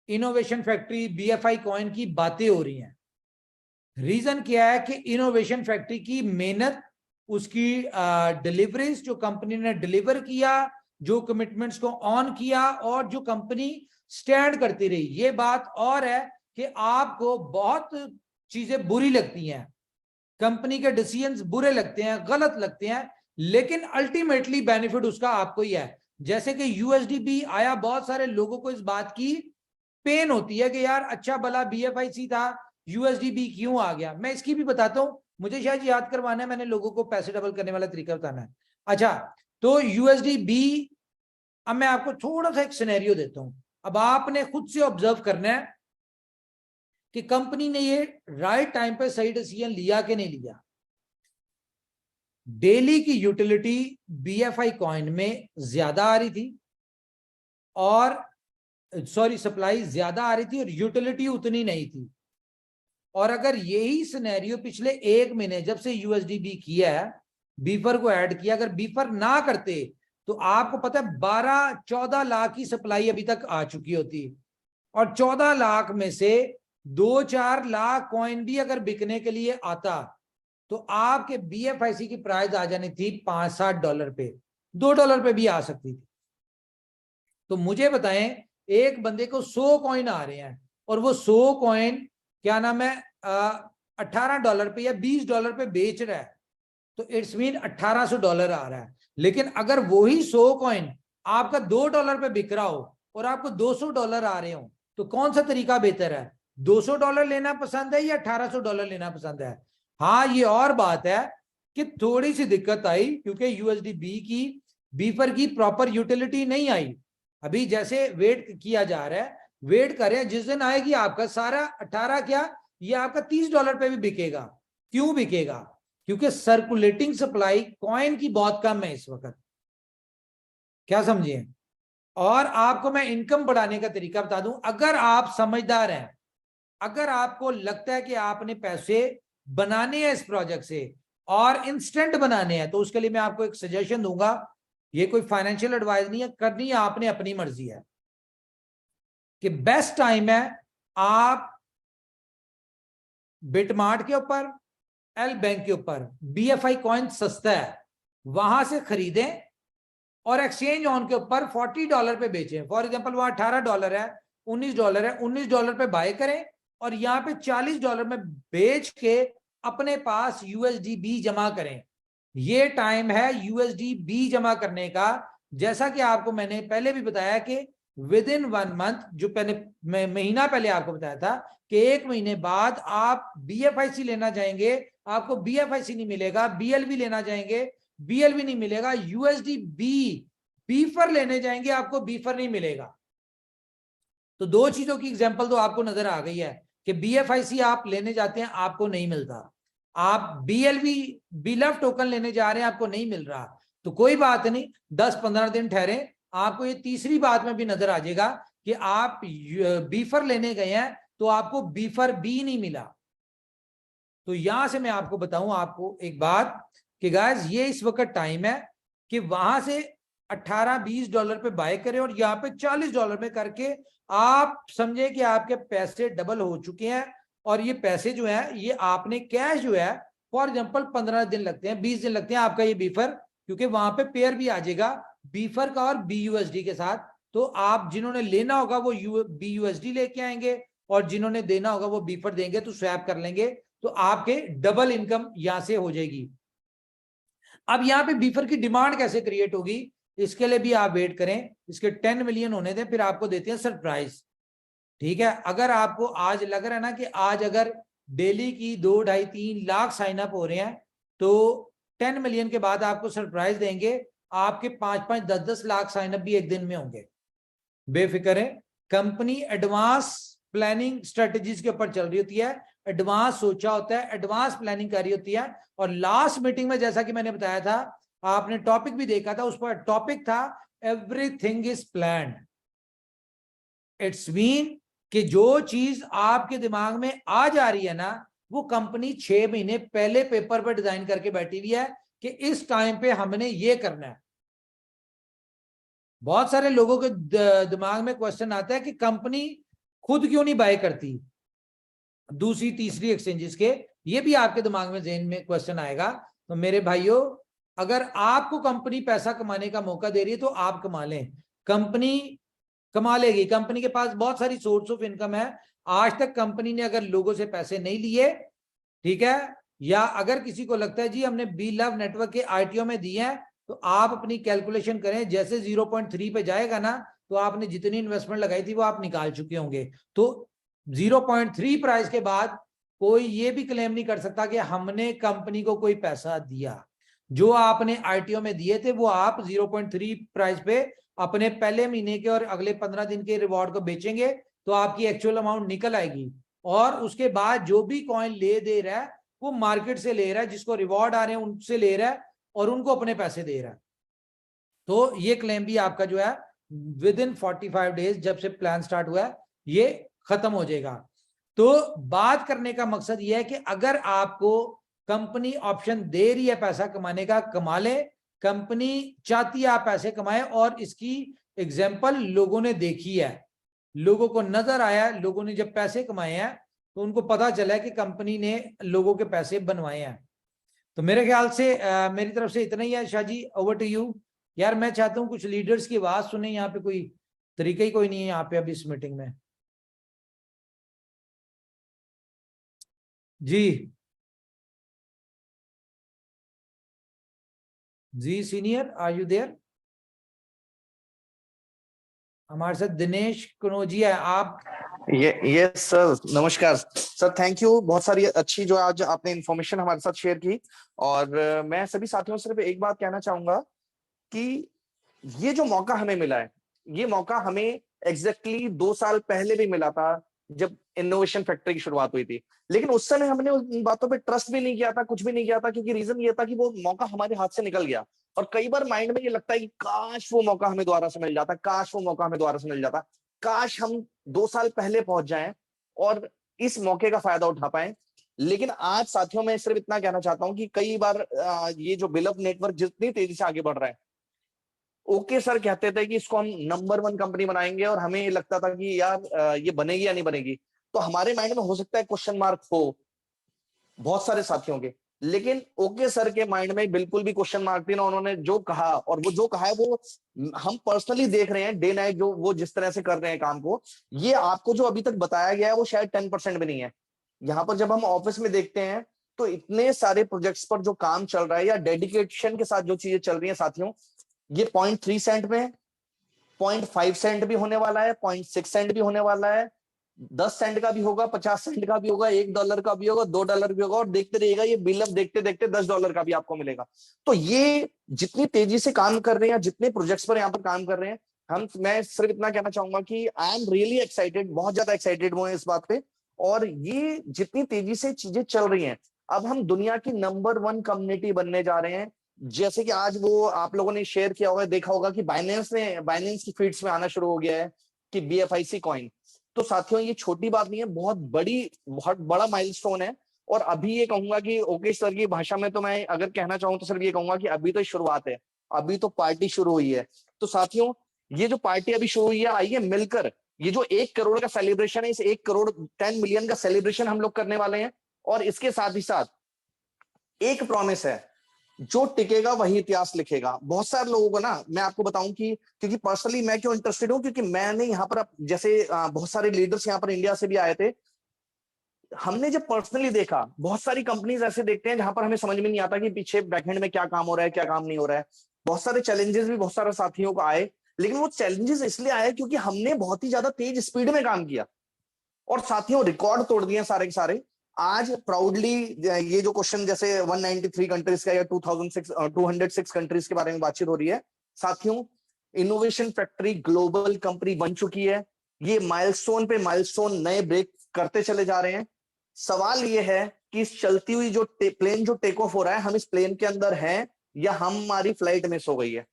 Speaker 2: इनोवेशन फैक्ट्री, बीएफआई कॉइन की बातें हो रही हैं। रीजन क्या है कि इनोवेशन फैक्ट्री की मेहनत, उसकी डिलीवरीज जो कंपनी ने डिलीवर किया, जो कमिटमेंट्स को ऑन किया, और जो कंपनी स्टैंड करती रही। ये बात और है कि आपको बहुत चीजें बुरी लगती हैं, कंपनी के डिसीजंस बुरे लगते हैं, गलत लगते हैं, लेकिन अल्टीमेटली बेनिफिट उसका आपको ही है। जैसे कि यूएसडीबी आया, बहुत सारे लोगों को इस बात की पेन होती है कि यार अच्छा भला बीएफआईसी था, यूएसडीबी क्यों आ गया। मैं इसकी भी बताता हूं, मुझे शायद याद करवाना है, मैंने लोगों को पैसे डबल करने वाला तरीका बताना है। अच्छा, तो यूएसडीबी, अब मैं आपको थोड़ा सा एक सिनेरियो देता हूं। अब आपने खुद से ऑब्जर्व करना है कि कंपनी ने ये राइट टाइम पे सही डिसीजन लिया कि नहीं लिया। डेली की यूटिलिटी बीएफआई कॉइन में ज्यादा आ रही थी, और सप्लाई ज्यादा आ रही थी और यूटिलिटी उतनी नहीं थी। और अगर यही सिनेरियो पिछले 1 महीने जब से यूएसडीबी किया है, बीफर को ऐड किया, अगर बीफर ना करते तो आपको पता है 12-14 लाख की सप्लाई अभी तक आ चुकी होती, और 14 लाख में से 2-4 लाख कॉइन भी अगर बिकने के लिए आता तो आपके बीएफआईसी की प्राइस आ जानी थी $5-7 पे, $2 पे भी आ सकती थी। तो मुझे बताएं, एक बंदे को 100 कॉइन आ रहे हैं और वो 100 कॉइन क्या नाम है $18 पे या $20 पे बेच रहा है, तो इट्स मीन $1800 आ रहा है। लेकिन अगर वही 100 कॉइन आपका $2 पे बिक रहा हो और आपको $200 आ रहे हो, तो कौन सा तरीका बेहतर है? $200 लेना पसंद है या $1800 लेना पसंद है? हाँ, ये और बात है कि थोड़ी सी दिक्कत आई क्योंकि यूएसडीबी की बीफर की प्रॉपर यूटिलिटी नहीं आई। अभी जैसे वेट किया जा रहा है वेट कर रहे हैं, जिस दिन आएगी आपका सारा 18 क्या, ये आपका $30 पे भी बिकेगा। क्यों बिकेगा? क्योंकि सर्कुलेटिंग सप्लाई कॉइन की बहुत कम है इस वक्त। क्या समझिए? और आपको मैं इनकम बढ़ाने का तरीका बता दूं, अगर आप समझदार हैं, अगर आपको लगता है कि आपने पैसे बनाने हैं इस प्रोजेक्ट से और इंस्टेंट बनाने हैं, तो उसके लिए मैं आपको एक सजेशन दूंगा। ये कोई फाइनेंशियल एडवाइस नहीं है, करनी है आपने अपनी मर्जी है, कि बेस्ट टाइम है आप बिटमार्ट के ऊपर, एल बैंक के ऊपर BFI कॉइन सस्ता है, वहां से खरीदें और एक्सचेंज ऑन के ऊपर $40 पे बेचें। फॉर एग्जांपल वहां $18 है, $19 है, $19 पे बाय करें और यहाँ पे $40 में बेच के अपने पास USDB जमा करें। ये टाइम है USDB जमा करने का। जैसा कि आपको मैंने पहले भी बताया कि विद इन 1 मंथ, जो पहले महीना पहले आपको बताया था कि 1 महीने बाद आप BFIC लेना चाहेंगे, आपको BFIC नहीं मिलेगा, BLV लेना चाहेंगे, BLV नहीं मिलेगा, USDB बीफर लेने जाएंगे, आपको बीफर नहीं मिलेगा। तो 2 चीजों की एग्जांपल तो आपको नजर आ गई है कि BFIC आप लेने जाते हैं, आपको नहीं मिलता। आप BLV बिलव टोकन लेने जा रहे हैं, आपको नहीं मिल रहा। तो कोई बात नहीं, 10-15 दिन ठहरे, आपको ये तीसरी बात में भी नजर आ जाएगा कि आप बीफर लेने गए हैं तो आपको बीफर भी नहीं मिला। तो यहां से मैं आपको बताऊं आपको एक बात कि गाइस, ये इस वक्त टाइम है कि वहां से $18-20 पे बाय करें और यहाँ पे $40 में करके आप समझे कि आपके पैसे डबल हो चुके हैं। और ये पैसे जो है, ये आपने कैश जो है, फॉर एग्जांपल 15 दिन लगते हैं, 20 दिन लगते हैं आपका ये बीफर, क्योंकि वहां पे पेयर भी आ जाएगा बीफर का और BUSD के साथ। तो आप जिन्होंने लेना होगा वो BUSD लेके आएंगे और जिन्होंने देना होगा वो बीफर देंगे, तो स्वैप कर लेंगे, तो आपके डबल इनकम यहां से हो जाएगी। अब यहाँ पे बीफर की डिमांड कैसे क्रिएट होगी, इसके लिए भी आप वेट करें, इसके 10 मिलियन होने दें, फिर आपको देते हैं सरप्राइज। ठीक है? अगर आपको आज लग रहा है ना कि आज अगर डेली की 2-2.5-3 लाख साइन अप हो रहे हैं, तो 10 मिलियन के बाद आपको सरप्राइज देंगे, आपके 5-5, 10-10 लाख साइन अप भी एक दिन में होंगे। बेफिक्र है, कंपनी एडवांस प्लानिंग स्ट्रेटजीज के ऊपर चल रही होती है, एडवांस सोचा होता है, एडवांस प्लानिंग कर रही होती है। और लास्ट मीटिंग में जैसा कि मैंने बताया था, आपने टॉपिक भी देखा था, उस पर टॉपिक था everything is planned. It's mean कि जो चीज आपके दिमाग में आ जा रही है ना, वो कंपनी 6 महीने पहले पेपर पर डिजाइन करके बैठी हुई है कि इस टाइम पे हमने ये करना है। बहुत सारे लोगों के दिमाग में क्वेश्चन आता है कि कंपनी खुद क्यों नहीं बाय करती दूसरी तीसरी एक्सचेंजेस के, ये भी आपके दिमाग में ज़हन में क्वेश्चन आएगा। तो मेरे भाइयों, अगर आपको कंपनी पैसा कमाने का मौका दे रही है तो आप कमा लें, कंपनी कमा लेगी। कंपनी के पास बहुत सारी सोर्स ऑफ इनकम है। आज तक कंपनी ने अगर लोगों से पैसे नहीं लिए, ठीक है, या अगर किसी को लगता है जी हमने BLove नेटवर्क के ITO में दिए हैं, तो आप अपनी कैलकुलेशन करें, जैसे 0.3 पे जाएगा ना, तो आपने जितनी इन्वेस्टमेंट लगाई थी वो आप निकाल चुके होंगे। तो 0.3 प्राइस के बाद कोई ये भी क्लेम नहीं कर सकता कि हमने कंपनी को कोई पैसा दिया। जो आपने ITO में दिए थे वो आप 0.3 प्राइस पे अपने पहले महीने के और अगले 15 दिन के रिवॉर्ड को बेचेंगे, तो आपकी एक्चुअल अमाउंट निकल आएगी। और उसके बाद जो भी कॉइन ले दे रहा है वो मार्केट से ले रहा है, जिसको रिवॉर्ड आ रहे हैं उनसे ले रहा है और उनको अपने पैसे दे रहा है। तो ये क्लेम भी आपका जो है विद इन 45 डेज, जब से प्लान स्टार्ट हुआ है, ये खत्म हो जाएगा। तो बात करने का मकसद ये है कि अगर आपको कंपनी ऑप्शन दे रही है पैसा कमाने का, कमा ले। कंपनी चाहती है आप पैसे कमाएं, और इसकी एग्जाम्पल लोगों ने देखी है, लोगों को नजर आया, लोगों ने जब पैसे कमाए हैं तो उनको पता चला है कि कंपनी ने लोगों के पैसे बनवाए हैं। तो मेरे ख्याल से मेरी तरफ से इतना ही है। Shah ji, over to you. यार मैं चाहता हूँ कुछ लीडर्स की आवाज सुने, यहाँ पे कोई तरीका ही कोई नहीं है यहाँ पे अभी इस मीटिंग में। जी जी, सीनियर आर यू देयर? हमारे साथ दिनेश कनौजिया है, आप?
Speaker 4: ये सर, नमस्कार सर, थैंक यू। बहुत सारी अच्छी जो आज आपने इन्फॉर्मेशन हमारे साथ शेयर की। और मैं सभी साथियों से सिर्फ एक बात कहना चाहूंगा कि ये जो मौका हमें मिला है, ये मौका हमें एग्जैक्टली 2 साल पहले भी मिला था जब इनोवेशन फैक्ट्री की शुरुआत हुई थी। लेकिन उस समय हमने उन बातों पे ट्रस्ट भी नहीं किया था, कुछ भी नहीं किया था, क्योंकि रीजन ये था कि वो मौका हमारे हाथ से निकल गया। और कई बार माइंड में ये लगता है कि काश वो मौका हमें दोबारा से मिल जाता, काश वो मौका हमें दोबारा से मिल जाता, काश हम 2 साल पहले पहुंच जाएं और इस मौके का फायदा उठा पाए। लेकिन आज साथियों मैं सिर्फ इतना कहना चाहता हूं कि कई बार ये जो बिलअप नेटवर्क जितनी तेजी से आगे बढ़ रहा है, ओके सर कहते थे कि इसको हम नंबर 1 कंपनी बनाएंगे, और हमें ये लगता था कि यार ये बनेगी या नहीं बनेगी। तो हमारे माइंड में हो सकता है क्वेश्चन मार्क हो बहुत सारे साथियों के, लेकिन ओके सर के माइंड में बिल्कुल भी क्वेश्चन मार्क नहीं ना। उन्होंने जो कहा, और वो जो कहा है वो हम पर्सनली देख रहे हैं डे नाइट, जो वो जिस तरह से कर रहे हैं काम को, ये आपको जो अभी तक बताया गया है वो शायद 10% भी नहीं है। यहाँ पर जब हम ऑफिस में देखते हैं तो इतने सारे प्रोजेक्ट्स पर जो काम चल रहा है या डेडिकेशन के साथ जो चीजें चल रही है साथियों, ये 0.3 सेंट में 0.5 सेंट भी होने वाला है, 0.6 सेंट भी होने वाला है, 10 सेंट का भी होगा, 50 सेंट का भी होगा, $1 का भी होगा, $2 भी होगा, और देखते रहिएगा ये बिलअप देखते देखते $10 का भी आपको मिलेगा। तो ये जितनी तेजी से काम कर रहे हैं, जितने प्रोजेक्ट्स पर यहाँ पर काम कर रहे हैं, मैं सिर्फ इतना कहना चाहूंगा कि आई एम रियली एक्साइटेड, बहुत ज्यादा एक्साइटेड हुए इस बात पे। और ये जितनी तेजी से चीजें चल रही हैं, अब हम दुनिया की नंबर 1 कम्युनिटी बनने जा रहे हैं। जैसे कि आज वो आप लोगों ने शेयर किया होगा, देखा होगा कि बाइनेंस की फीड्स में आना शुरू हो गया है कि BFIC कॉइन। तो साथियों ये छोटी बात नहीं है, बहुत बड़ा माइलस्टोन है। और अभी ये कहूंगा कि ओके सर की भाषा में तो मैं अगर कहना चाहूं तो सिर्फ ये कहूंगा कि अभी तो शुरुआत है, अभी तो पार्टी शुरू हुई है। तो साथियों ये जो पार्टी अभी शुरू हुई है, आइए मिलकर ये जो 1 करोड़ का सेलिब्रेशन है, इस 1 करोड़ 10 मिलियन का सेलिब्रेशन हम लोग करने वाले हैं। और इसके साथ ही साथ एक प्रॉमिस है, जो टिकेगा वही इतिहास लिखेगा। बहुत सारे लोगों को ना मैं आपको बताऊं कि क्योंकि पर्सनली मैं क्यों इंटरेस्टेड हूं, क्योंकि मैंने यहाँ पर जैसे बहुत सारे लीडर्स यहाँ पर इंडिया से भी आए थे। हमने जब पर्सनली देखा, बहुत सारी कंपनीज ऐसे देखते हैं जहां पर हमें समझ में नहीं आता कि पीछे बैकएंड में क्या काम हो रहा है, क्या काम नहीं हो रहा है। बहुत सारे चैलेंजेस भी बहुत सारे साथियों को आए, लेकिन वो चैलेंजेस इसलिए आए क्योंकि हमने बहुत ही ज्यादा तेज स्पीड में काम किया और साथियों रिकॉर्ड तोड़ दिए सारे के सारे। आज प्राउडली ये जो क्वेश्चन जैसे 193 कंट्रीज का या 206 कंट्रीज के बारे में बातचीत हो रही है, साथियों इनोवेशन फैक्ट्री ग्लोबल कंपनी बन चुकी है। ये माइलस्टोन पे माइलस्टोन नए ब्रेक करते चले जा रहे हैं। सवाल ये है कि इस चलती हुई जो प्लेन जो टेक ऑफ हो रहा है, हम इस प्लेन के अंदर हैं या हमारी फ्लाइट मिस हो गई है,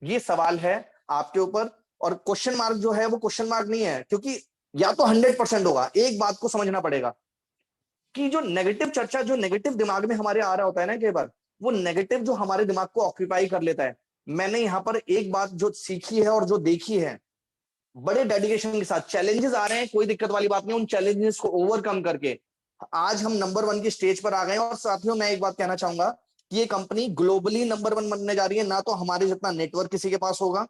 Speaker 4: ये सवाल है आपके ऊपर। और क्वेश्चन मार्क जो है वो क्वेश्चन मार्क नहीं है, क्योंकि या तो 100% होगा। एक बात को समझना पड़ेगा कि जो नेगेटिव चर्चा, जो नेगेटिव दिमाग में हमारे आ रहा होता है ना कई बार, वो नेगेटिव जो हमारे दिमाग को ऑक्यूपाई कर लेता है। मैंने यहाँ पर एक बात जो सीखी है और जो देखी है, बड़े डेडिकेशन के साथ चैलेंजेस आ रहे हैं, कोई दिक्कत वाली बात नहीं, उन चैलेंजेस को ओवरकम करके आज हम नंबर 1 की स्टेज पर आ गए। और साथियों मैं एक बात कहना चाहूंगा कि ये कंपनी ग्लोबली नंबर 1 बनने जा रही है। ना तो हमारे जितना नेटवर्क किसी के पास होगा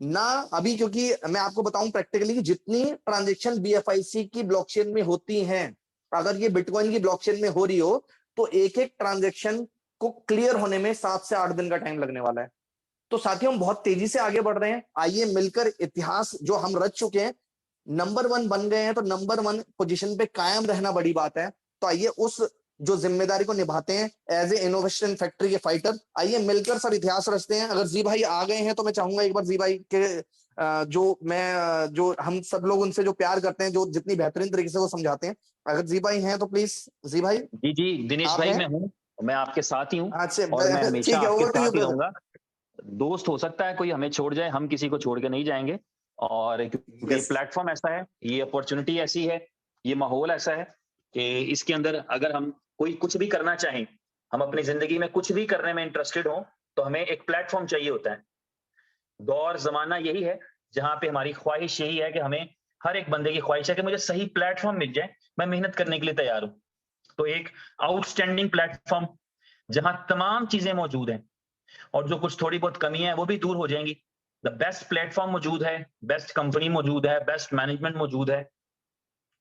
Speaker 4: ना अभी, क्योंकि मैं आपको बताऊं प्रैक्टिकली कि जितनी ट्रांजैक्शन BFIC की ब्लॉकचेन में होती हैं, अगर ये बिटकॉइन की ब्लॉकचेन में हो रही हो तो एक एक ट्रांजैक्शन को क्लियर होने में 7 से 8 दिन का टाइम लगने वाला है। तो साथियों हम बहुत तेजी से आगे बढ़ रहे हैं। आइए मिलकर इतिहास जो हम रच चुके हैं, नंबर 1 बन गए हैं, तो नंबर 1 पोजीशन पे कायम रहना बड़ी बात है। तो आइए उस जो जिम्मेदारी को निभाते हैं एज ए इनोवेशन फैक्ट्री के फाइटर। आइए मिलकर सब इतिहास रचते हैं। अगर जी भाई आ गए हैं तो मैं चाहूंगा एक बार जी भाई के जो हम सब लोग उनसे जो प्यार करते हैं, जो जितनी बेहतरीन तरीके से वो समझाते हैं, अगर जी भाई हैं तो प्लीज जी भाई।
Speaker 1: जी जी दिनेश
Speaker 4: आप
Speaker 1: भाई
Speaker 4: हैं?
Speaker 1: मैं हूँ, मैं आपके साथ ही हूँ
Speaker 4: अच्छा
Speaker 1: और मैं हमेशा
Speaker 4: ठीक है,
Speaker 1: आपके
Speaker 4: ओवर टू यू
Speaker 1: साथ ही
Speaker 4: ब्रदर।
Speaker 1: रहूंगा। दोस्त हो सकता है कोई हमें छोड़ जाए, हम किसी को छोड़ के नहीं जाएंगे। और क्योंकि ये
Speaker 4: यस
Speaker 1: प्लेटफॉर्म ऐसा है, ये अपॉर्चुनिटी ऐसी है, ये माहौल ऐसा है कि इसके अंदर अगर हम कोई कुछ भी करना चाहें, हम अपनी जिंदगी में कुछ भी करने में इंटरेस्टेड हो, तो हमें एक प्लेटफॉर्म चाहिए होता है। दौर जमाना यही है जहां पे हमारी ख्वाहिश यही है कि हमें, हर एक बंदे की ख्वाहिश है कि मुझे सही प्लेटफॉर्म मिल जाए, मैं मेहनत करने के लिए तैयार हूं। तो एक आउटस्टैंडिंग प्लेटफॉर्म जहां तमाम चीजें मौजूद हैं और जो कुछ थोड़ी बहुत कमी है वो भी दूर हो जाएंगी। द बेस्ट प्लेटफॉर्म मौजूद है, बेस्ट कंपनी मौजूद है, बेस्ट मैनेजमेंट मौजूद है।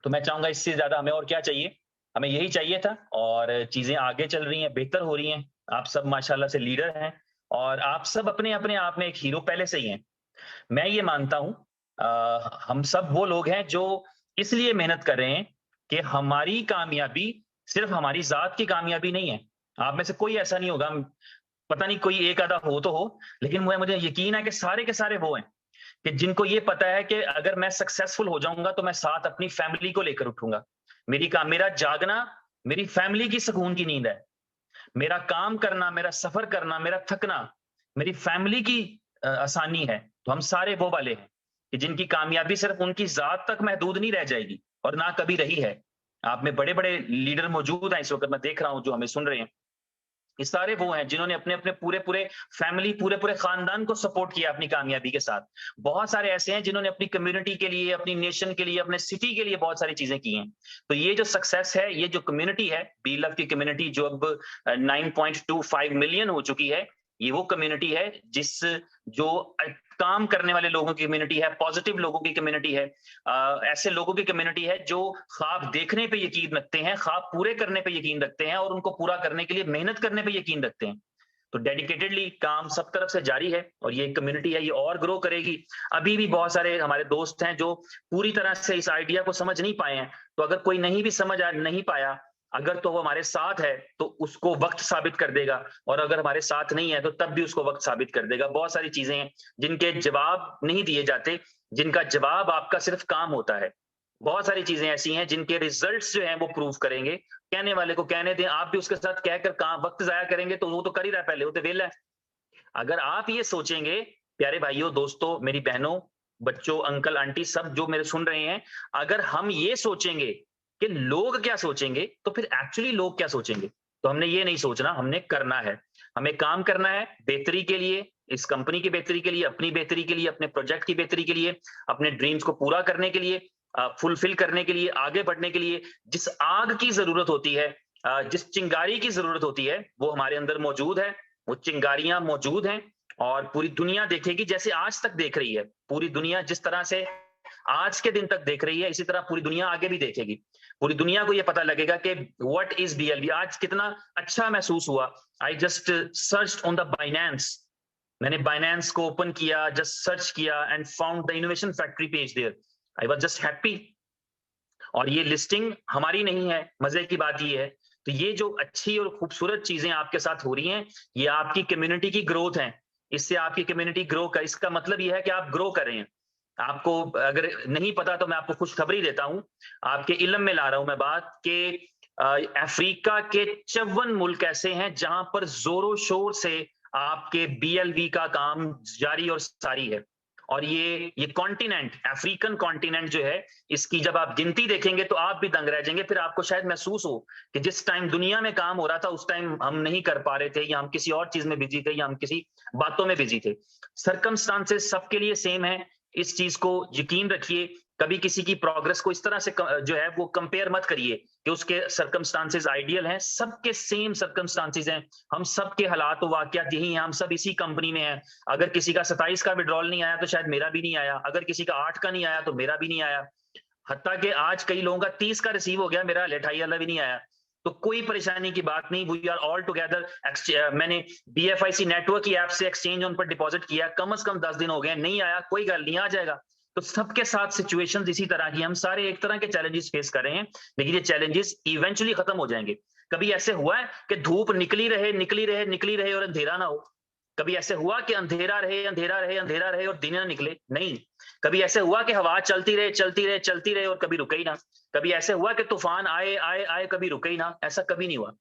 Speaker 1: तो मैं चाहूंगा इससे ज्यादा हमें और क्या चाहिए, हमें यही चाहिए था। और चीजें आगे चल रही हैं, बेहतर हो रही हैं। आप सब माशाल्लाह से लीडर हैं और आप सब अपने अपने आप में एक हीरो पहले से ही हैं। मैं ये मानता हूं हम सब वो लोग हैं जो इसलिए मेहनत कर रहे हैं कि हमारी कामयाबी सिर्फ हमारी जात की कामयाबी नहीं है। आप में से कोई ऐसा नहीं होगा, पता नहीं कोई एक आधा हो तो हो, लेकिन मुझे यकीन है कि सारे के सारे वो हैं कि जिनको ये पता है कि अगर मैं सक्सेसफुल हो जाऊंगा तो मैं साथ अपनी फैमिली को लेकर उठूंगा। मेरा जागना मेरी फैमिली की सुकून की नींद है। मेरा काम करना, मेरा सफर करना, मेरा थकना मेरी फैमिली की आसानी है। तो हम सारे वो वाले हैं कि जिनकी कामयाबी सिर्फ उनकी जात तक महदूद नहीं रह जाएगी और ना कभी रही है। आप में बड़े बड़े लीडर मौजूद हैं इस वक्त, मैं देख रहा हूं जो हमें सुन रहे हैं। ये सारे वो हैं जिन्होंने अपने अपने पूरे पूरे फैमिली, पूरे पूरे खानदान को सपोर्ट किया अपनी कामयाबी के साथ। बहुत सारे ऐसे हैं जिन्होंने अपनी कम्युनिटी के लिए, अपनी नेशन के लिए, अपने सिटी के लिए बहुत सारी चीजें की हैं। तो ये जो सक्सेस है, ये जो कम्युनिटी है, बी लव की कम्युनिटी जो अब 9.25 मिलियन हो चुकी है, ये वो कम्युनिटी है जो काम करने वाले लोगों की कम्युनिटी है, पॉजिटिव लोगों की कम्युनिटी है, ऐसे लोगों की कम्युनिटी है जो ख्वाब देखने पे यकीन रखते हैं, ख्वाब पूरे करने पे यकीन रखते हैं और उनको पूरा करने के लिए मेहनत करने पे यकीन रखते हैं। तो डेडिकेटेडली काम सब तरफ से जारी है और ये कम्युनिटी है, ये और ग्रो करेगी। अभी भी बहुत सारे हमारे दोस्त हैं जो पूरी तरह से इस आइडिया को समझ नहीं पाए हैं। तो अगर कोई नहीं पाया, अगर तो वो हमारे साथ है तो उसको वक्त साबित कर देगा, और अगर हमारे साथ नहीं है तो तब भी उसको वक्त साबित कर देगा। बहुत सारी चीजें हैं जिनके जवाब नहीं दिए जाते, जिनका जवाब आपका सिर्फ काम होता है। बहुत सारी चीजें ऐसी हैं जिनके रिजल्ट्स जो हैं वो प्रूव करेंगे। कहने वाले को कहने दें, आप भी उसके साथ कहकर काम वक्त जाया करेंगे तो वो तो कर ही रहा है, पहले वो तो वेला है। अगर आप ये सोचेंगे, प्यारे भाइयों, दोस्तों, मेरी बहनों, बच्चों, अंकल, आंटी, सब जो मेरे सुन रहे हैं, अगर हम ये सोचेंगे कि लोग क्या सोचेंगे, तो फिर एक्चुअली लोग क्या सोचेंगे? तो हमने ये नहीं सोचना, हमने करना है। हमें काम करना है बेहतरी के लिए, इस कंपनी की बेहतरी के लिए, अपनी बेहतरी के लिए, अपने प्रोजेक्ट की बेहतरी के लिए, अपने ड्रीम्स को पूरा करने के लिए, फुलफिल करने के लिए, आगे बढ़ने के लिए। जिस आग की जरूरत होती है, जिस चिंगारी की जरूरत होती है, वो हमारे अंदर मौजूद है। वो चिंगारियां मौजूद हैं और पूरी दुनिया देखेगी जैसे आज तक देख रही है। पूरी दुनिया जिस तरह से आज के दिन तक देख रही है, इसी तरह पूरी दुनिया आगे भी देखेगी। पूरी दुनिया को यह पता लगेगा कि व्हाट इज BLV। आज कितना अच्छा महसूस हुआ। I just searched on the Binance. मैंने बाइनेंस को ओपन किया, जस्ट सर्च किया and found the innovation factory page there. I was just happy. और ये लिस्टिंग हमारी नहीं है, मजे की बात ये है। तो ये जो अच्छी और खूबसूरत चीजें आपके साथ हो रही हैं, ये आपकी कम्युनिटी की ग्रोथ है। इससे आपकी कम्युनिटी ग्रो कर, इसका मतलब ये है कि आप ग्रो कर रहे हैं। आपको अगर नहीं पता तो मैं आपको खुशखबरी देता हूं, आपके इल्म में ला रहा हूं मैं बात कि अफ्रीका के 54 मुल्क ऐसे हैं जहां पर जोरों शोर से आपके BLV का काम जारी और सारी है। और ये कॉन्टिनेंट, अफ्रीकन कॉन्टिनेंट जो है, इसकी जब आप गिनती देखेंगे तो आप भी दंग रह जाएंगे। फिर आपको शायद महसूस हो कि जिस टाइम दुनिया में काम हो रहा था उस टाइम हम नहीं कर पा रहे थे, या हम किसी और चीज में बिजी थे, या हम किसी बातों में बिजी थे। सर्कमस्टांसेस सबके लिए सेम है, इस चीज को यकीन रखिए। कभी किसी की प्रोग्रेस को इस तरह से जो है वो कंपेयर मत करिए कि उसके सर्कमस्टांसेस आइडियल हैं। सबके सेम सर्कमस्टांसेस हैं, हम सबके हालात व वाकयात यही हैं, हम सब इसी कंपनी में हैं। अगर किसी का 27 का विड्रॉल नहीं आया तो शायद मेरा भी नहीं आया, अगर किसी का 8 का नहीं आया तो मेरा भी नहीं आया, हत्ता कि आज कई लोगों का 30 का रिसीव हो गया, मेरा 28 वाला भी नहीं आया। तो कोई परेशानी की बात नहीं, वी आर ऑल टुगेदर। मैंने BFIC नेटवर्क की ऐप से एक्सचेंज ऑन पर डिपॉजिट किया, कम से कम 10 दिन हो गए, नहीं आया, कोई गल नहीं, आ जाएगा। तो सबके साथ सिचुएशंस इसी तरह की, हम सारे एक तरह के चैलेंजेस फेस कर रहे हैं, लेकिन ये चैलेंजेस इवेंचुअली खत्म हो जाएंगे। कभी ऐसे हुआ है कि धूप निकली रहे और अंधेरा ना हो? कभी ऐसे हुआ कि अंधेरा रहे और दिन ना निकले? नहीं। कभी ऐसे हुआ कि हवा चलती रहे और कभी रुके ही ना? कभी ऐसे हुआ कि तूफान आए कभी रुके ही ना? ऐसा कभी नहीं हुआ।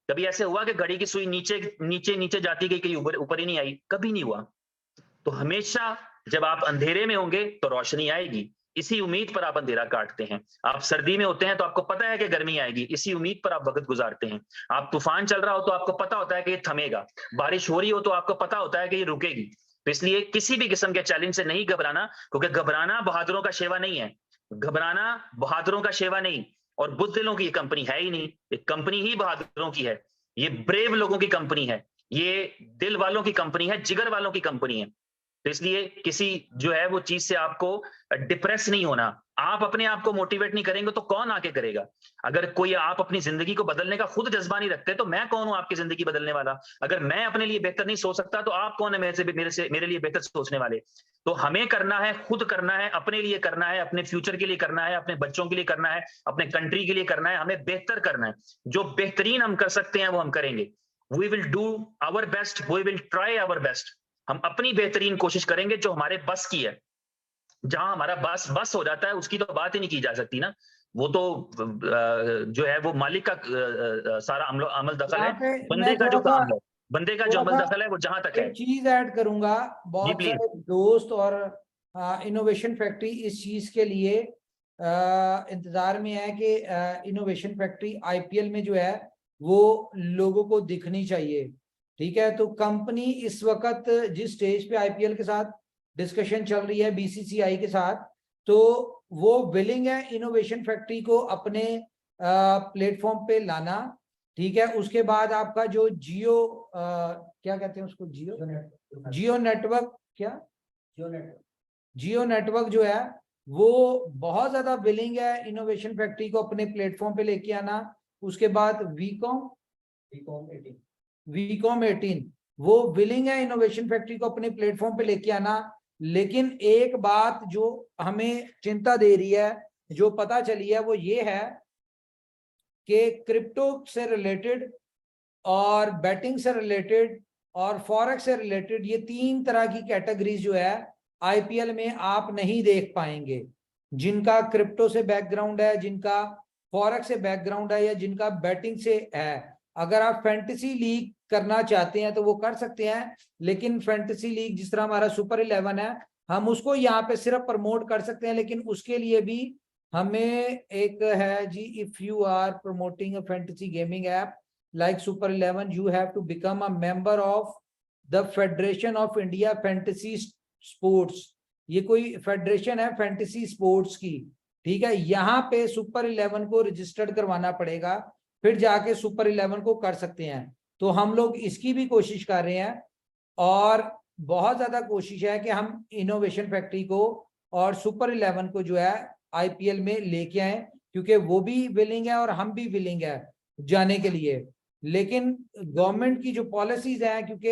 Speaker 1: कभी ऐसे हुआ कि घड़ी की सुई नीचे जाती गई, कहीं ऊपर ही नहीं आई? कभी नहीं हुआ। तो हमेशा जब आप अंधेरे में होंगे तो रोशनी आएगी, इसी उम्मीद पर आप अंधेरा काटते हैं। आप सर्दी में होते हैं तो आपको पता है कि गर्मी आएगी, इसी उम्मीद पर आप वक्त गुजारते हैं। आप तूफान चल रहा हो तो आपको पता होता है कि ये थमेगा, बारिश हो रही हो तो आपको पता होता है कि ये रुकेगी। तो इसलिए किसी भी किस्म के चैलेंज से नहीं घबराना, क्योंकि घबराना बहादुरों का शेवा नहीं है। घबराना बहादुरों का शेवा नहीं, और बुज़दिलों की ये कंपनी है ही नहीं। ये कंपनी ही बहादुरों की है, ये ब्रेव लोगों की कंपनी है, ये दिल वालों की कंपनी है, जिगर वालों की कंपनी है। तो इसलिए किसी जो है वो चीज से आपको डिप्रेस नहीं होना। आप अपने आप को मोटिवेट नहीं करेंगे तो कौन आके करेगा? अगर कोई आप अपनी जिंदगी को बदलने का खुद जज्बा नहीं रखते तो मैं कौन हूं आपकी जिंदगी बदलने वाला? अगर मैं अपने लिए बेहतर नहीं सोच सकता तो आप कौन है मेरे लिए बेहतर सोचने वाले? तो हमें करना है, खुद करना है, अपने लिए करना है, अपने फ्यूचर के लिए करना है, अपने बच्चों के लिए करना है, अपने कंट्री के लिए करना है। हमें बेहतर करना है, जो बेहतरीन हम कर सकते हैं वो हम करेंगे। We will do our best, we will try our best. हम अपनी बेहतरीन कोशिश करेंगे जो हमारे बस की है। जहां हमारा बस हो जाता है उसकी तो बात ही नहीं की जा सकती ना। वो तो जो है वो मालिक का सारा अमल दखल
Speaker 2: यहाँ
Speaker 1: है,
Speaker 2: पे
Speaker 1: बंदे
Speaker 2: मैं
Speaker 1: का जो
Speaker 2: थोड़ा सा
Speaker 1: काम है, बंदे का जो अमल दखल है वो जहां तक है।
Speaker 2: एक चीज ऐड करूंगा।
Speaker 1: जी
Speaker 2: बहुत
Speaker 1: प्लीज।
Speaker 2: सारे दोस्त और इनोवेशन फैक्ट्री इस चीज के लिए इंतजार में है कि इनोवेशन फैक्ट्री आईपीएल में जो है वो लोगों को दिखनी चाहिए। ठीक है, तो कंपनी इस वक्त जिस स्टेज पे आईपीएल के साथ डिस्कशन चल रही है बीसीसीआई के साथ, तो वो विलिंग है इनोवेशन फैक्ट्री को अपने प्लेटफॉर्म पे लाना। ठीक है, उसके बाद आपका जो जियो क्या कहते हैं उसको, जियो नेटवर्क, क्या जियो नेटवर्क जो है वो बहुत ज्यादा विलिंग है इनोवेशन फैक्ट्री को अपने प्लेटफॉर्म पे लेके आना। उसके बाद वीकॉम 18 वो विलिंग है इनोवेशन फैक्ट्री को अपने प्लेटफॉर्म पे लेके आना। लेकिन एक बात जो हमें चिंता दे रही है, जो पता चली है, वो ये है कि क्रिप्टो से रिलेटेड और बैटिंग से रिलेटेड और फॉरेक्स से रिलेटेड ये 3 तरह की कैटेगरीज जो है आईपीएल में आप नहीं देख पाएंगे। जिनका क्रिप्टो से बैकग्राउंड है, जिनका फॉरेक्स से बैकग्राउंड है, या जिनका बैटिंग से है। अगर आप फैंटेसी लीग करना चाहते हैं तो वो कर सकते हैं, लेकिन फैंटेसी लीग जिस तरह हमारा सुपर 11 है, हम उसको यहाँ पे सिर्फ प्रमोट कर सकते हैं, लेकिन उसके लिए भी हमें एक है जी, if you are promoting a fantasy gaming app like Super 11, you have to become a member of the Federation of India Fantasy Sports। ये कोई फेडरेशन है फैंटेसी स्पोर्ट्स की। ठीक है, यहाँ पे सुपर 11 को रजिस्टर्ड करवाना पड़ेगा, फिर जाके सुपर 11 को कर सकते हैं। तो हम लोग इसकी भी कोशिश कर रहे हैं, और बहुत ज्यादा कोशिश है कि हम इनोवेशन फैक्ट्री को और सुपर 11 को जो है आईपीएल में लेके आए, क्योंकि वो भी विलिंग है और हम भी विलिंग है जाने के लिए। लेकिन गवर्नमेंट की जो पॉलिसीज हैं, क्योंकि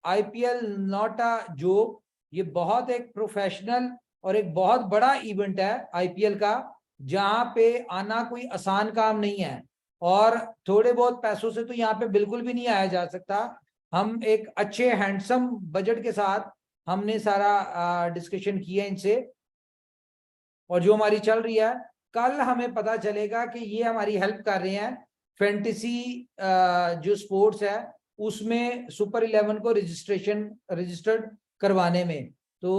Speaker 2: आईपीएल नॉट अ जोक, ये बहुत एक प्रोफेशनल और एक बहुत बड़ा इवेंट है आईपीएल का, जहां पे आना कोई आसान काम नहीं है, और थोड़े बहुत पैसों से तो यहाँ पे बिल्कुल भी नहीं आया जा सकता। हम एक अच्छे हैंडसम बजट के साथ हमने सारा डिस्कशन किया इनसे, और जो हमारी चल रही है, कल हमें पता चलेगा कि ये हमारी हेल्प कर रहे हैं फैंटेसी जो स्पोर्ट्स है उसमें सुपर 11 को रजिस्टर्ड करवाने में। तो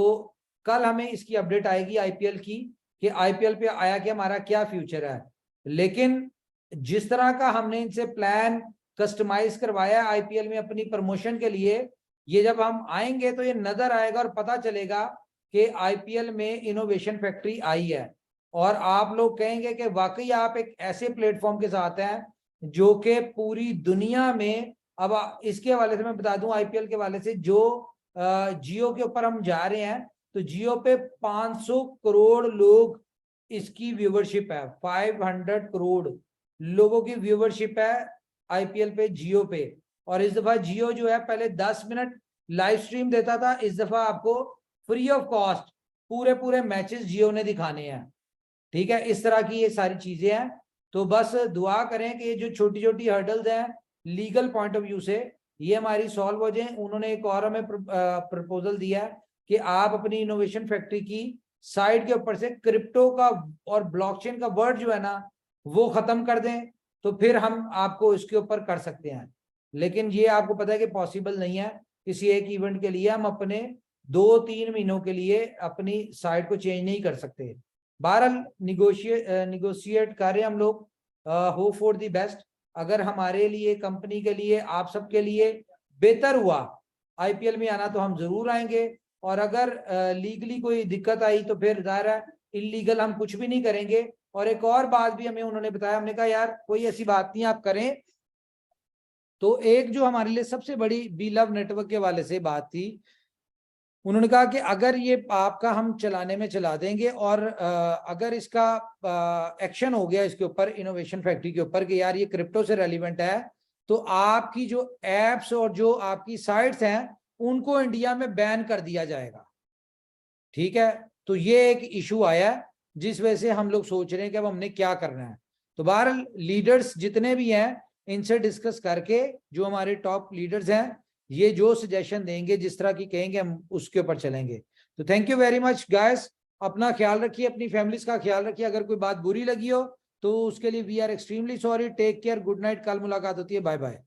Speaker 2: कल हमें इसकी अपडेट आएगी आईपीएल की, कि आईपीएल पे आया कि हमारा क्या फ्यूचर है। लेकिन जिस तरह का हमने इनसे प्लान कस्टमाइज करवाया आईपीएल में अपनी प्रमोशन के लिए, ये जब हम आएंगे तो ये नजर आएगा और पता चलेगा कि आईपीएल में इनोवेशन फैक्ट्री आई है, और आप लोग कहेंगे कि वाकई आप एक ऐसे प्लेटफॉर्म के साथ हैं जो कि पूरी दुनिया में, अब इसके हवाले से मैं बता दूं आईपीएल के हवाले से, जो जियो के ऊपर हम जा रहे हैं, तो जियो पे 500 करोड़ लोग इसकी व्यूवरशिप है, 500 करोड़ लोगों की व्यूवरशिप है आईपीएल पे जियो पे। और इस दफा जियो जो है पहले 10 मिनट लाइव स्ट्रीम देता था, इस दफा आपको फ्री ऑफ कॉस्ट पूरे मैचेस जियो ने दिखाने हैं। ठीक है, इस तरह की ये सारी चीजें हैं। तो बस दुआ करें कि ये जो छोटी छोटी हर्डल्स हैं लीगल पॉइंट ऑफ व्यू से, ये हमारी सॉल्व हो जाए। उन्होंने एक और हमें प्रपोजल दिया कि आप अपनी इनोवेशन फैक्ट्री की साइट के ऊपर से क्रिप्टो का और ब्लॉकचेन का वर्ड जो है ना वो खत्म कर दें, तो फिर हम आपको इसके ऊपर कर सकते हैं। लेकिन ये आपको पता है कि पॉसिबल नहीं है। किसी एक इवेंट के लिए हम अपने 2-3 महीनों के लिए अपनी साइट को चेंज नहीं कर सकते। बहरहाल निगोशिएट कर रहे हैं हम लोग, होप फॉर द बेस्ट। अगर हमारे लिए, कंपनी के लिए, आप सबके लिए बेहतर हुआ आईपीएल में आना तो हम जरूर आएंगे, और अगर लीगली कोई दिक्कत आई तो फिर जाहिर है इलीगल हम कुछ भी नहीं करेंगे। और एक और बात भी हमें उन्होंने बताया, हमने कहा यार कोई ऐसी बात नहीं आप करें। तो एक जो हमारे लिए सबसे बड़ी बी लव नेटवर्क के वाले से बात थी, उन्होंने कहा कि अगर ये आपका हम चलाने में चला देंगे, और अगर इसका एक्शन हो गया इसके ऊपर, इनोवेशन फैक्ट्री के ऊपर, कि यार ये क्रिप्टो से रेलिवेंट है, तो आपकी जो एप्स और जो आपकी साइट्स हैं उनको इंडिया में बैन कर दिया जाएगा। ठीक है, तो ये एक इशू आया है जिस वजह से हम लोग सोच रहे हैं कि अब हमने क्या करना है। तो बहरहाल लीडर्स जितने भी हैं इनसे डिस्कस करके, जो हमारे टॉप लीडर्स हैं, ये जो सजेशन देंगे, जिस तरह की कहेंगे, हम उसके ऊपर चलेंगे। तो thank you very much guys, अपना ख्याल रखिए, अपनी फैमिलीज का ख्याल रखिए। अगर कोई बात बुरी लगी हो तो उसके लिए we are extremely sorry. Take care, good night, कल मुलाकात होती है, बाय बाय।